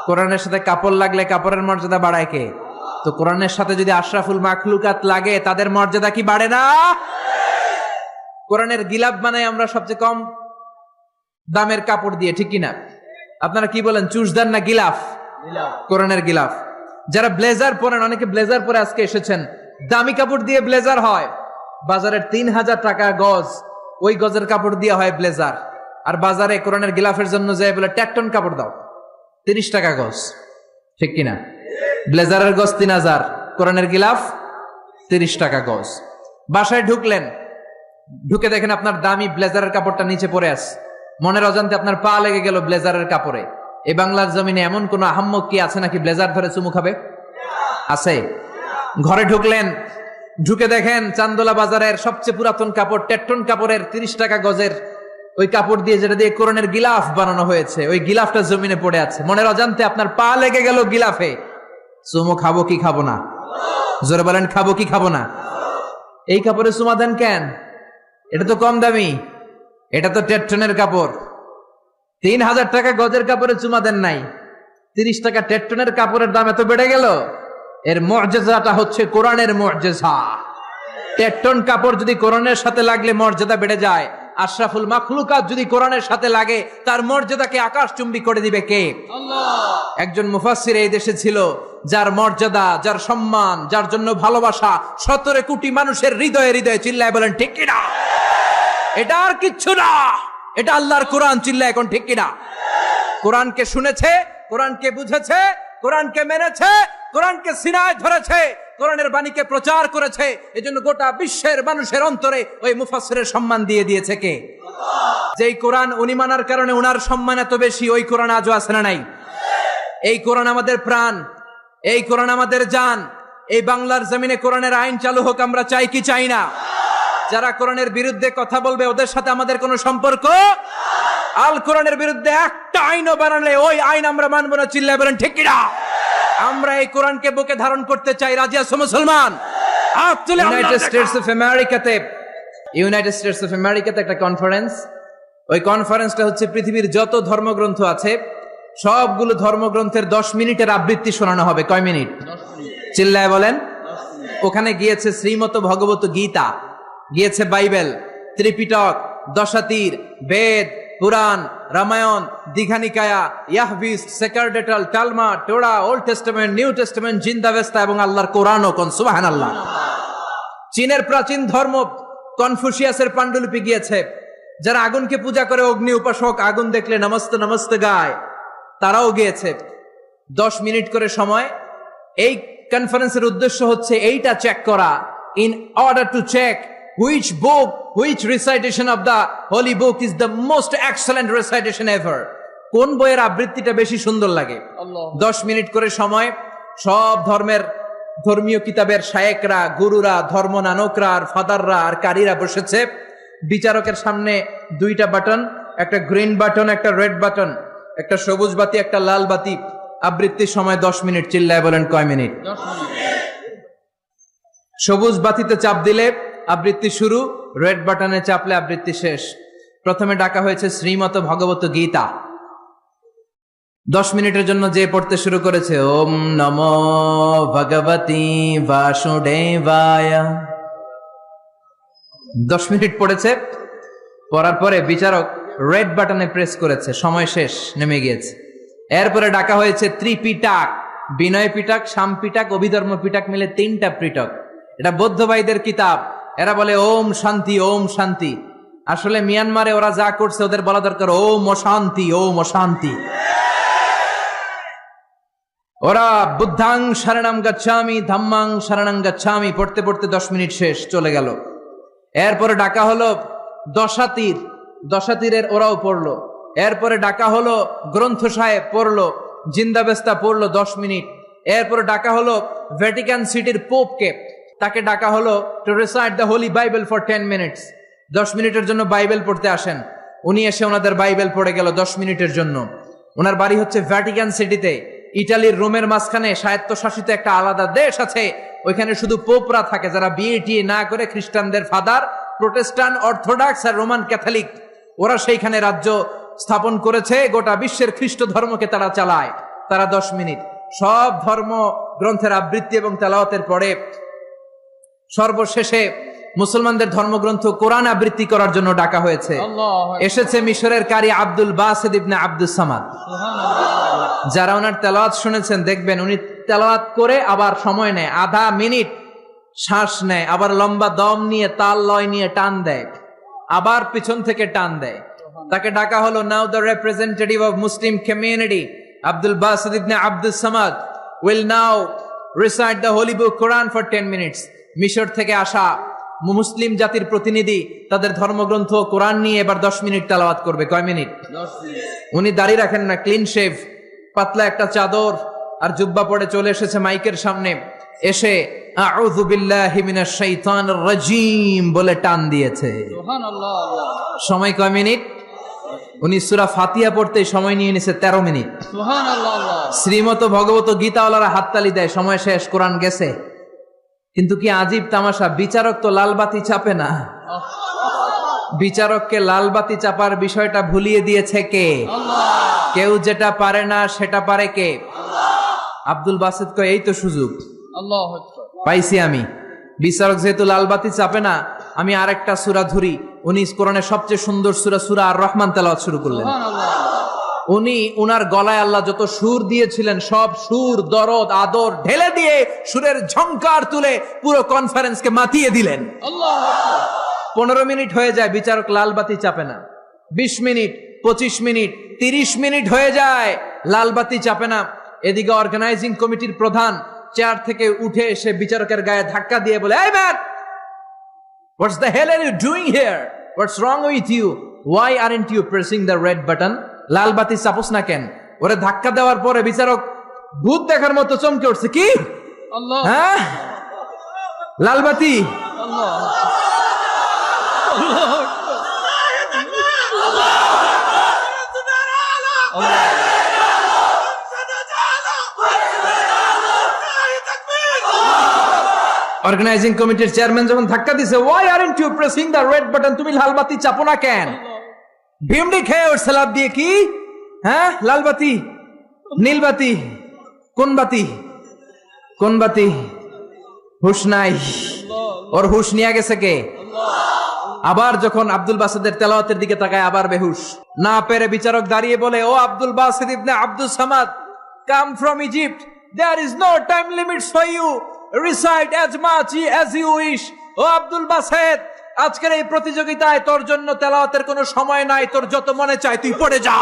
কোরআনের সাথে কাপড় লাগলে কাপড়ের মর্যাদা বাড়ায় কে? তো কোরআনের সাথে যদি আশরাফুল মাখলুকাত লাগে, তাদের মর্যাদা কি বাড়ে না? কোরআনের গিলাফ বানাই আমরা সবচেয়ে কম দামের কাপড় দিয়ে, ঠিক কিনা? আপনারা কি বলেন, চুষদার না গিলাফ? কোরআনের গিলাফ। যারা ব্লেজার পরেন, অনেকে ব্লেজার পরে আজকে এসেছেন, দামি কাপড় দিয়ে ব্লেজার হয়। বাজারের 3000 টাকা গজ, ওই গজের কাপড় দিয়ে হয় ব্লেজার। আর বাজারে কোরআনের গিলাফের জন্য যায় বলে ট্যাকটন কাপড় দাও, 30 টাকা গজ, ঠিক কিনা? ব্লেজারের গজ 3000, কোরআনের গিলাফ 30 টাকা গজ। বাসায় ঢুকলেন, ঢুকে দেখেন আপনার দামি ব্লেজারের কাপড়টা নিচে পড়ে আছে। মনের অজান্তে আপনার পা লেগে গেল ব্লেজারের কাপড়ে। এই বাংলার জমিনে এমন কোন আহাম্মক কি আছে নাকি ব্লেজার ধরে চুমু খাবে? আছে? ঘরে ঢুকলেন, ঢুকে দেখেন চান্দোলা বাজারের সবচেয়ে পুরাতন কাপড়, টেট্টন কাপড়ের 30 টাকা গজের ওই কাপড় দিয়ে, যেটা দিয়ে কোরআনের গিলাফ বানানো হয়েছে, ওই গিলাফটা জমিনে পড়ে আছে। মনের অজান্তে আপনার পা লেগে গেল গিলাফে। চুমু খাবো কি খাবো না? জোরে বলেন, খাবো কি খাবো না? এই কাপড়ে চুমা দেন কেন? এটা তো কম দামি, এটা তো টেট্টনের কাপড়। 3000 টাকা গজের কাপড়ে চুমা দেন নাই, 30 টাকা টেট্টনের কাপড়ের দাম এত বেড়ে গেল। এর মর্যাদাটা হচ্ছে কোরআনের মর্যাদা। টেট্টন কাপড় যদি কোরআনের সাথে লাগলে মর্যাদা বেড়ে যায়, আশরাফুল মাখলুকাত যদি কোরআনের সাথে লাগে, তার মর্যাদাকে আকাশচুম্বী করে দিবে কে? আল্লাহ। একজন মুফাসসির এই দেশে ছিল, যার মর্যাদা, যার সম্মান, যার জন্য ভালোবাসা 17 কোটি মানুষের হৃদয়ে হৃদয়ে। চিল্লায় বলেন ঠিক কিনা? এটা আর কিচ্ছু না, এটা আল্লাহর কোরআন। চিল্লায় এখন ঠিক কিনা? কোরআনকে শুনেছে, কোরআনকে বুঝেছে, কোরআনকে মেনেছে, কোরআনকে সিনায় ধরেছে, কোরআনের বাণীকে প্রচার করেছে। এজন্য গোটা বিশ্বের মানুষের অন্তরে ওই মুফাসসিরের সম্মান দিয়ে দিয়েছে কে? আল্লাহ। যেই কোরআন উনি মানার কারণে উনার সম্মান এত বেশি, ওই কোরআন আজও আছে না নাই? এই কোরআন আমাদের প্রাণ, এই কোরআন আমাদের জান। এই বাংলার জমিনে কোরআনের আইন চালু হোক, আমরা চাই কি চাই না? যারা কোরআনের বিরুদ্ধে কথা বলবে, ওদের সাথে আমাদের কোনো সম্পর্ক। আল কোরআনের বিরুদ্ধে একটা আইনও বানালে ওই আইন আমরা মানবো না। চিল্লায় বলেন ঠিক কিনা? আমরা এই কোরআনকে বুকে ধারণ করতে চাই। রাজি আছো মুসলমান? ইউনাইটেড স্টেটস অফ আমেরিকাতে একটা কনফারেন্স। ওই কনফারেন্সটা হচ্ছে পৃথিবীর যত ধর্মগ্রন্থ আছে সবগুলো ধর্মগ্রন্থের 10 মিনিটের আবৃত্তি শোনানো হবে। কয় মিনিট? চিল্লায় বলেন। ওখানে গিয়েছে শ্রীমত ভগবত গীতা, গিয়েছে বাইবেল, ত্রিপিটক, দশাতীর, বেদ, পুরাণ, রামায়ণ, দীঘানিকায়া, ইয়াহবিস, সেকারডেটাল, Talmud, Torah, Old Testament, New Testament, Zend Avesta এবং আল্লাহর কোরআনও। কোন সুবহানাল্লাহ। চীনের প্রাচীন ধর্ম কনফুসিয়াসের পাণ্ডুলিপি গিয়েছে, যারা আগুনকে পূজা করে, অগ্নি উপাসক, আগুন দেখলে নমস্তে নমস্তে গায়, তারাও গিয়েছে। 10 মিনিট করে সময়। এই কনফারেন্সের উদ্দেশ্য হচ্ছে এইটা চেক করা, in order to check which book, which recitation of the holy book is the most excellent recitation ever. কোন বইয়ের আবৃত্তিটা বেশি সুন্দর লাগে। 10 মিনিট করে সময়। সব ধর্মীয় কিতাবের শায়েকরা, গুরুরা, ধর্ম নানকরা আর ফাদাররা আর কারীরা বসেছে। বিচারকের সামনে 2টা বাটন, একটা গ্রিন বাটন, একটা রেড বাটন, একটা সবুজ বাতি, একটা লাল বাতি। আবৃত্তির সময় 10 মিনিট। চিল্লায় বলেন কয় মিনিট? 10 মিনিট। সবুজ বাতিতে চাপ দিলে আবৃত্তি শুরু, রেড বাটনে চাপলে আবৃত্তি শেষ। প্রথমে ডাকা হয়েছে শ্রীমত ভগবত গীতা। 10 মিনিটের জন্য যে পড়তে শুরু করেছে, ওম নমো ভগবতী বাসুদেবায়। 10 মিনিট পড়েছে। পড়ার পরে বিচারক রেড বাটনে প্রেস করেছে, সময় শেষ, নেমে গিয়েছে। এরপরে ডাকা হয়েছে ত্রিপিটক, বিনয় পিটক, শাম পিটক, অভিধর্ম পিটক মিলে 3টা পিটক। এটা বৌদ্ধ ভাইদের কিতাব। এরা বলে ওম শান্তি, ওম শান্তি। আসলে মিয়ানমারে ওরা যা করছে ওদের বলা দরকার ওম অশান্তি, ওম অশান্তি। ওরা বুদ্ধাং শরণং গচ্ছামি, ধাম্মাং শরণং গচ্ছামি পড়তে পড়তে 10 মিনিট শেষ, চলে গেল। এরপরে ডাকা হলো দশাতীর, দশাতীরের ওরাও পড়লো। এরপরে ডাকা হলো গ্রন্থ সাহেব, পড়লো। জিন্দাবেস্তা পড়লো 10 মিনিট। এরপরে ডাকা হলো ভ্যাটিকান সিটির পোপকে, তাকে ডাকা হলো to recite the Holi Bible for 10 minutes. 10 মিনিটের জন্য বাইবেল পড়তে আসেন। উনি এসে ওনাদের বাইবেল পড়ে গেল 10 মিনিটের জন্য। ওনার বাড়ি হচ্ছে ভ্যাটিকান সিটিতে, ইটালির রোমের মাঝখানে স্বায়ত্তশাসিত একটা আলাদা দেশ আছে। ওইখানে শুধু পোপরা থাকে, যারা বিয়ে টিয়ে না করে, খ্রিস্টানদের ফাদার, প্রোটেস্টান্ট, অর্থোডক্স আর রোমান ক্যাথলিক, ওরা সেইখানে রাজ্য স্থাপন করেছে। গোটা বিশ্বের খ্রিস্ট ধর্মকে তারা চালায়। তারা 10 মিনিট সব ধর্ম গ্রন্থের আবৃত্তি এবং তেলাওয়াতের পরে সর্বশেষে মুসলমানদের ধর্মগ্রন্থ কোরআন আবৃত্তি করার জন্য ডাকা হয়েছে। এসেছে মিশরের কারি Abdul Basit ibn Abdus Samad. যারা ওনার তেলাওয়াত শুনেছেন দেখবেন উনি তেলাওয়াত করে আবার সময় নেয়, আধা মিনিট শ্বাস নেয়, আবার লম্বা দম নিয়ে তাল লয় নিয়ে টান দেয়, আবার পিছন থেকে টান দেয়। তাকে ডাকা হলো now the representative of Muslim community Abdul Basit ibn Abdus Samad will now recite the holy book Quran for 10 minutes. মিশর থেকে আসা মুসলিম জাতির প্রতিনিধি তাদের ধর্মগ্রন্থ কোরআন নিয়ে এবার 10 মিনিট তেলাওয়াত করবে। কয় মিনিট? 10 মিনিট। উনি দাড়ি রাখেন না, ক্লিন শেভ, পাতলা একটা চাদর আর জুব্বা পরে চলে এসেছে মাইকের সামনে। এসে আউযু বিল্লাহি মিনাশ শাইতানির রাজিম বলে টান দিয়েছে। সুবহানাল্লাহ। সময় কয় মিনিট? উনি সূরা ফাতিহা পড়তে সময় নিয়ে নিছে 13 মিনিট। সুবহানাল্লাহ। শ্রীমত ভগবত গীতাওয়ালারা হাততালি দেয়, সময় শেষ, কোরআন গেছে। কিন্তু কি আজীব তামাশা, বিচারক তো লালবাতি চাপে না। বিচারককে লালবাতি চাপার বিষয়টা ভুলিয়ে দিয়েছে কে? কেউ যেটা পারে না সেটা পারে কে? আব্দুল বাসিত কয় এই তো সুযোগ পাইছি আমি। বিচারক যেহেতু লালবাতি চাপে না, আমি আরেকটা সূরা ধরি। উনি কোরআনের সবচেয়ে সুন্দর সূরা আর রহমান তেলাওয়াত শুরু করলেন। উনি উনার গলায় আল্লাহ যত সুর দিয়েছিলেন সব সুর, দরদ, আদর ঢেলে দিয়ে সুরের ঝংকার তুলে পুরো কনফারেন্সকে মাতিয়ে দিলেন। 15 মিনিট হয়ে যায়, বিচারক লাল বাতি চাপে না। 20 মিনিট, 25 মিনিট, 30 মিনিট হয়ে যায়, লাল বাতি চাপে না। এদিকে অর্গানাইজিং কমিটির প্রধান চেয়ার থেকে উঠে এসে বিচারকের গায়ে ধাক্কা দিয়ে বলে, এই man, what's the hell are you doing here? What's wrong with you? Why aren't you pressing the red button? লাল বাতি চাপোস না কেন? ওরে ধাক্কা দেওয়ার পরে বিচারক ভূত দেখার মতো চমকে উঠছে। কি? হ্যাঁ, লাল বাতি। অর্গানাইজিং কমিটির চেয়ারম্যান যখন ধাক্কা দিছে, why aren't you pressing the red button? তুমি লাল বাতি চাপো না কেন? ভিমডি খেয়ে ওর সালাদ দিয়ে কি? হ্যাঁ, লাল বাতি, নীল বাতি, কোন বাতি? কোন বাতি? হুশ নাই, ওর হুশ নিয়ে গেছে কে? আবার যখন আব্দুল বাসিদের তেলাওয়াতের দিকে তাকায় আবার বেহুশ। না পেরে বিচারক দাঁড়িয়ে বলে, ও Abdul Basit ibn Abdus Samad, come from Egypt, there is no time limits for you, recite as much as you wish. ও আব্দুল বাসিদ, আজকের এই প্রতিযোগিতায় তোর জন্য তেলাওয়াতের কোনো সময় নাই, তোর যত মনে চায় তুই পড়ে যা।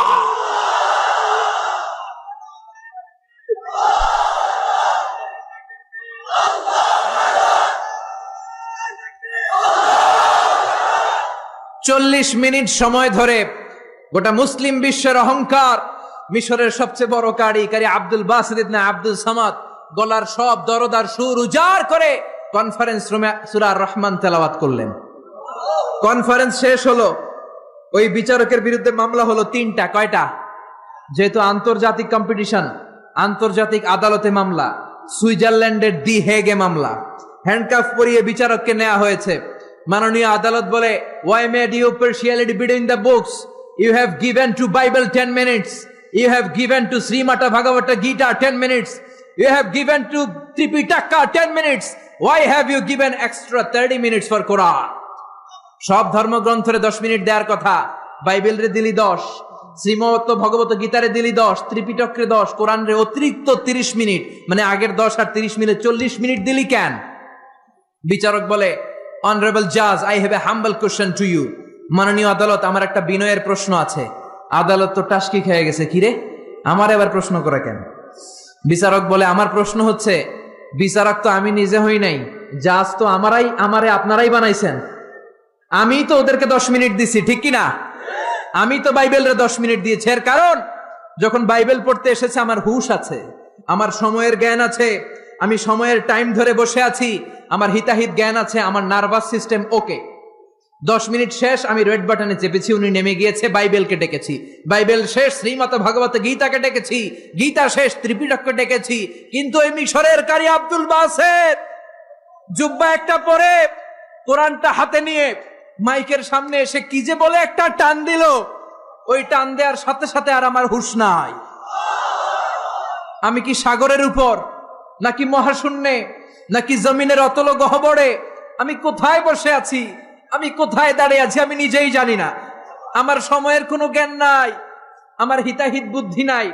চল্লিশ মিনিট সময় ধরে গোটা মুসলিম বিশ্বের অহংকার, মিশরের সবচেয়ে বড় কারি আব্দুল বাসিত ইবনে আব্দুল সামাদ গলার সব দরদার সুর উজাড় করে কনফারেন্স রুমে সূরা রহমান তেলাওয়াত করলেন। কনফারেন্স শেষ হলো, ওই বিচারকের বিরুদ্ধে মামলা হলো 3টা। কয়টা? যেহেতু আন্তর্জাতিক কম্পিটিশন, আন্তর্জাতিক আদালতে মামলা, সুইজারল্যান্ডের দি হেগে মামলা। হ্যান্ডকাফ পরিয়ে বিচারককে নেওয়া হয়েছে। মাননীয় আদালত বলে, why made you partiality between the books? You have given to Bible 10 minutes. You have given to Srimata Bhagavata Gita 10 minutes. You have given to Tripitaka 10 minutes. Why have you given extra 30 minutes for Quran? সব ধর্মগ্রন্থরে 10 মিনিট দেওয়ার কথা, বাইবেলরে দিলি 10, শ্রীমত ভগবত গীতারে দিলি 10, ত্রিপিটকরে 10, কোরআনরে অতিরিক্ত 30 মিনিট, মানে আগের 10 আর 30 মিলে 40 মিনিট দিলি কেন? বিচারক বলে, অনারেবল জাজ, I have a humble question to you. মাননীয় আদালত, আমার একটা বিনয়ের প্রশ্ন আছে। আদালত তো টাসকি খেয়ে গেছে, কিরে আমার এবার প্রশ্ন করে কেন? বিচারক বলে, আমার প্রশ্ন হচ্ছে, বিচারক তো আমি নিজে হই নাই, জাজ তো আমারে আপনারাই বানাইছেন। আমি তো ওদেরকে 10 মিনিট দিছি, ঠিক কিনা? আমি তো বাইবেলরে 10 মিনিট দিয়েছি। এর কারণ, যখন বাইবেল পড়তে এসেছে আমার হুশ আছে, আমার সময়ের জ্ঞান আছে, আমি সময়ের টাইম ধরে বসে আছি, আমার হিতাহিত জ্ঞান আছে, আমার নার্ভাস সিস্টেম ওকে। 10 মিনিট শেষ, আমি রেড বাটনে চেপেছি, উনি নেমে গিয়েছে, বাইবেলকে ডেকেছি। বাইবেল শেষ, শ্রীমত ভগবত গীতাকে ডেকেছি। গীতা শেষ, ত্রিপিটককে ডেকেছি। কিন্তু এই মিশরের কারি আব্দুল বাসেত জুব্বা একটা পরে কোরআনটা হাতে নিয়ে মাইকের সামনে এসে কি যে বলে একটা টান দিল, ওই টান দেওয়ার সাথে সাথে আর আমার হুঁশ নাই। আমি কি সাগরের উপর, নাকি মহাশূন্যে, নাকি জমিনের অতল গহ্বরে? আমি কোথায় বসে আছি, আমি কোথায় দাঁড়িয়ে আছি, আমি নিজেই জানি না। আমার সময়ের কোনো জ্ঞান নাই, আমার হিতাহিত বুদ্ধি নাই,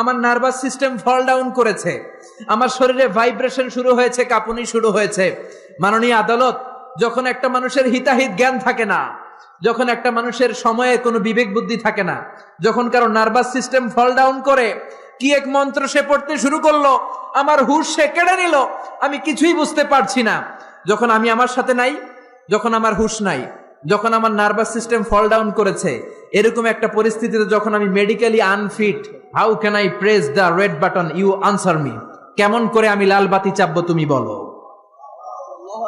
আমার নার্ভাস সিস্টেম ফল ডাউন করেছে, আমার শরীরে ভাইব্রেশন শুরু হয়েছে, কাঁপুনি শুরু হয়েছে। মাননীয় আদালত, যখন একটা মানুষের হিতাহিত জ্ঞান থাকে না, যখন একটা মানুষের সময়ে কোনো বিবেক বুদ্ধি থাকে না, যখন কারো নার্ভাস সিস্টেম ফল ডাউন করে, কি এক মন্ত্র সে পড়তে শুরু করলো, আমার হুঁশ সে কেড়ে নিল, আমি কিছুই বুঝতে পারছি না। যখন আমি আমার সাথে নাই, যখন আমার হুঁশ নাই, যখন আমার নার্ভাস সিস্টেম ফল ডাউন করেছে, এরকম একটা পরিস্থিতিতে যখন আমি medically unfit, how can I press the red button? You answer me. কেমন করে আমি লাল বাতি চাপবো তুমি বলো।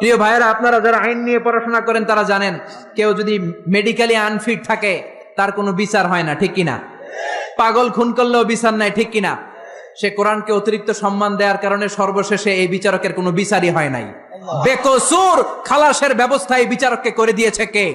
প্রিয় ভাইয়েরা, আপনারা যারা আইন নিয়ে পড়াশোনা করেন তারা জানেন, কেউ যদি মেডিকেলি আনফিট থাকে তার কোনো বিচার হয় না, ঠিক কিনা? পাগল খুন করলেও বিচার নাই, ঠিক কিনা? সে কোরআনকে অতিরিক্ত সম্মান দেওয়ার কারণে সর্বশেষে এই বিচারকের কোনো বিচারই হয় নাই। বেকসুর খালাসের ব্যবস্থা এই বিচারককে করে দিয়েছে কে?